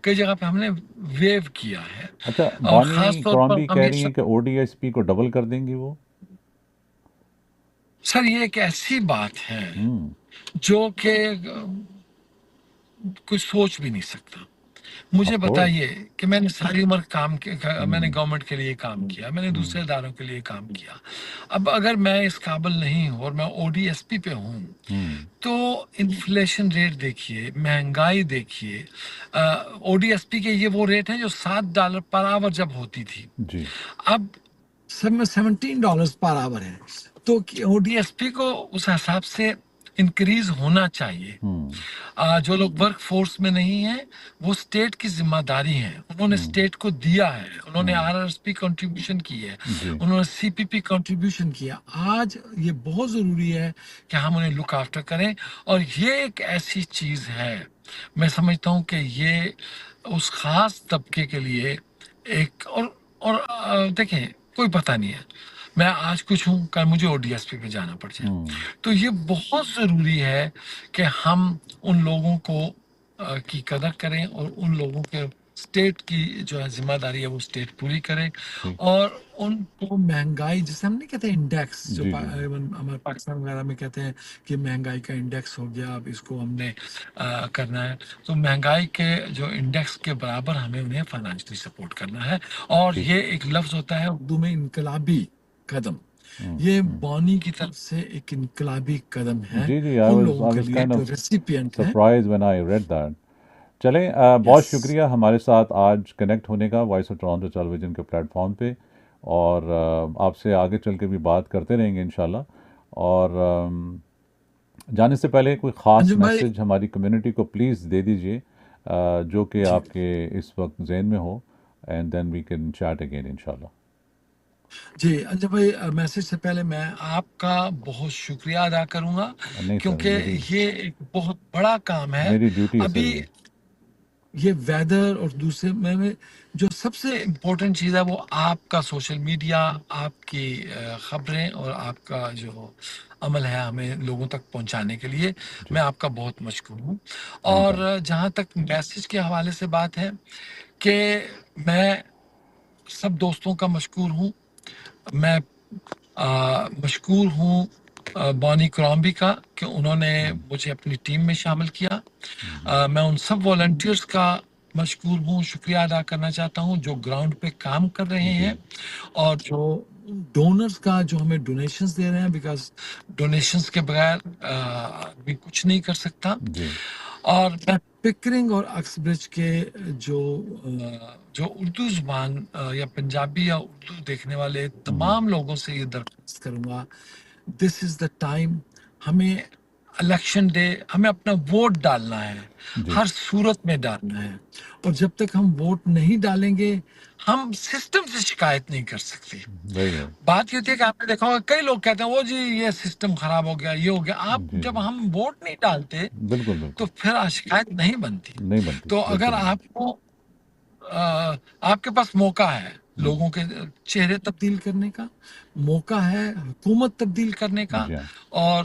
کئی جگہ پہ ہم نے ویو کیا ہے. اچھا, بانی کرامبی کہہ رہی ہیں کہ او ڈی ایس پی کو ڈبل کر دیں گی وہ. سر یہ ایک ایسی بات ہے جو کہ کوئی سوچ بھی نہیں سکتا. مجھے بتائیے کہ میں نے ساری عمر کام کیا, میں نے گورنمنٹ کے لیے کام کیا, میں نے دوسرے اداروں کے لیے کام کیا. اب اگر میں اس قابل نہیں ہوں اور میں او ڈی ایس پی پہ ہوں تو انفلیشن ریٹ دیکھیے, مہنگائی دیکھیے. او ڈی ایس پی کے یہ وہ ریٹ ہیں جو $7 پر آور جب ہوتی تھی, اب سب میں $17 پر آور ہے. تو او ڈی ایس پی کو اس حساب سے انکریز ہونا چاہیے. جو لوگ ورک فورس میں نہیں ہیں وہ اسٹیٹ کی ذمہ داری ہے, انہوں نے اسٹیٹ کو دیا ہے, انہوں نے آر ایس پی کنٹریبیوشن کی ہے, انہوں نے سی پی پی کنٹریبیوشن کیا. آج یہ بہت ضروری ہے کہ ہم انہیں لک آفٹر کریں, اور یہ ایک ایسی چیز ہے میں سمجھتا ہوں کہ یہ اس خاص طبقے کے لیے ایک اور دیکھیں کوئی پتہ نہیں ہے, میں آج کچھ ہوں کل مجھے او ڈی ایس پی پہ جانا پڑ جائے. تو یہ بہت ضروری ہے کہ ہم ان لوگوں کو کی قدر کریں اور ان لوگوں کے اسٹیٹ کی جو ہے ذمہ داری ہے وہ اسٹیٹ پوری کرے, اور ان کو مہنگائی جسے ہم نہیں کہتے انڈیکس, جو ہمارے پاکستان وغیرہ میں کہتے ہیں کہ مہنگائی کا انڈیکس ہو گیا, اب اس کو ہم نے کرنا ہے, تو مہنگائی کے جو انڈیکس کے برابر ہمیں انہیں فائنانشلی سپورٹ کرنا ہے. اور یہ ایک لفظ ہوتا ہے اردو میں انقلابی قدم, یہ بانی کی طرف سے ایک انقلابی قدم ہے ان لوگوں کے لیے جو ریسیپینٹ ہیں. چلیں, بہت شکریہ ہمارے ساتھ آج کنیکٹ ہونے کا voice of Toronto tele vision کے پلیٹ فارم پہ, اور آپ سے آگے چل کے بھی بات کرتے رہیں گے انشاءاللہ. اور جانے سے پہلے کوئی خاص میسج ہماری کمیونٹی کو پلیز دے دیجئے جو کہ آپ کے اس وقت ذہن میں ہو, and then we can chat again انشاءاللہ. جی انجم بھائی, میسج سے پہلے میں آپ کا بہت شکریہ ادا کروں گا کیونکہ یہ ایک بہت بڑا کام ہے. ابھی یہ ویدر اور دوسرے میں جو سب سے امپورٹنٹ چیز ہے وہ آپ کا سوشل میڈیا, آپ کی خبریں اور آپ کا جو عمل ہے ہمیں لوگوں تک پہنچانے کے لیے. میں آپ کا بہت مشکور ہوں. اور جہاں تک میسج کے حوالے سے بات ہے کہ میں سب دوستوں کا مشکور ہوں. میں مشکور ہوں بانی کرامبی کا کہ انہوں نے مجھے اپنی ٹیم میں شامل کیا. میں ان سب والنٹیئرس کا مشکور ہوں, شکریہ ادا کرنا چاہتا ہوں جو گراؤنڈ پہ کام کر رہے ہیں, اور جو ڈونرز کا جو ہمیں ڈونیشنز دے رہے ہیں, بیکاز ڈونیشنز کے بغیر آدمی کچھ نہیں کر سکتا. اور میں پکرنگ اور اکسبرج کے جو اردو زبان یا پنجابی یا اردو دیکھنے والے تمام لوگوں سے یہ درخواست کروں گا, دس از دا ٹائم. ہمیں الیکشن ڈے ہمیں اپنا ووٹ ڈالنا ہے, ہر صورت میں ڈالنا ہے, اور جب تک ہم ووٹ نہیں ڈالیں گے ہم سسٹم سے شکایت نہیں کر سکتے. بات یہ ہوتی ہے کہ آپ نے دیکھا ہوگا کئی لوگ کہتے ہیں وہ جی یہ سسٹم خراب ہو گیا, یہ ہو گیا. آپ جب ہم ووٹ نہیں ڈالتے تو پھر شکایت نہیں بنتی. تو اگر آپ کو آپ کے پاس موقع ہے لوگوں کے چہرے تبدیل کرنے کا, موقع ہے حکومت تبدیل کرنے کا, اور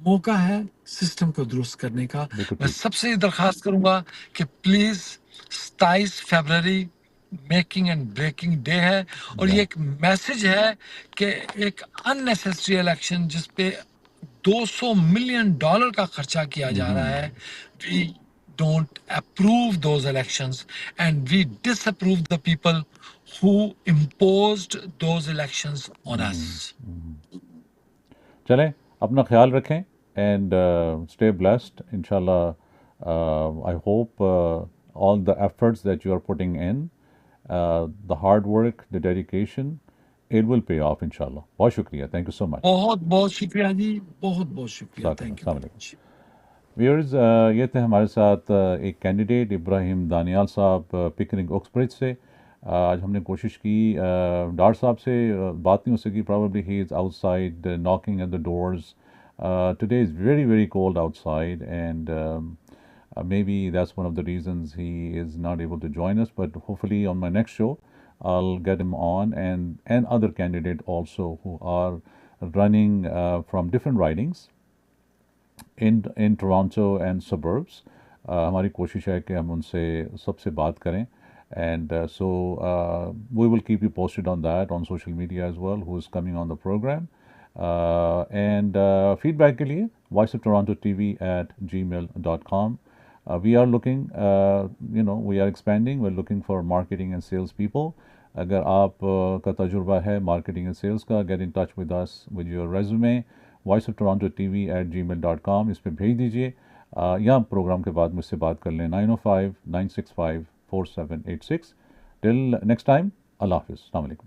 موقع ہے سسٹم کو درست کرنے کا. میں سب سے یہ درخواست کروں گا کہ پلیز 27 فروری 2024 کو 9 بجے کے بعد کوئی بھی الیکشن نہ ہو. 27 فروری 2024 کو 9 بجے کے بعد کوئی بھی الیکشن نہ ہو. میکنگ اینڈ بریکنگ ڈے ہے, اور یہ ایک میسج ہے کہ ایک اننیسیسری الیکشن جس پہ $200 ملین کا خرچہ کیا جا رہا ہے, we don't approve those elections and we disapprove the people who imposed those elections on us. چلیں اپنا خیال رکھیں اینڈ اسٹے بلیسڈ انشاءاللہ. I hope all the efforts that you are putting in, the hard work, the dedication, it will pay off inshallah. بہت شکریہ, thank you so much. بہت بہت شکریہ جی, بہت بہت شکریہ, تھینک یو. ویورز, یہ تھے ہمارے ساتھ ایک کینڈیڈیٹ ابراہیم دانیال صاحب پکنک اوکسبرج سے. آج ہم نے کوشش کی ڈاکٹر صاحب سے بات نہیں ہو سکی, probably he is outside knocking at the doors. Today is very very cold outside and maybe that's one of the reasons he is not able to join us, but hopefully on my next show I'll get him on, and other candidate also who are running from different ridings in Toronto and suburbs. ہماری کوشش ہے کہ ہم ان سے سب سے بات کریں, and so we will keep you posted on that on social media as well, who is coming on the program. And feedback کے لیے voiceofTorontotv@gmail.com. We are looking, we are expanding, we're looking for marketing and sales people. اگر آپ کا تجربہ ہے marketing and sales کا, get in touch with us with your resume, voiceofTorontotv@gmail.com. اس پہ بھیج دیجیے, یا پروگرام کے بعد مجھ سے بات کر لیں 905-965-4786. Till next time, اللہ حافظ, السلام علیکم.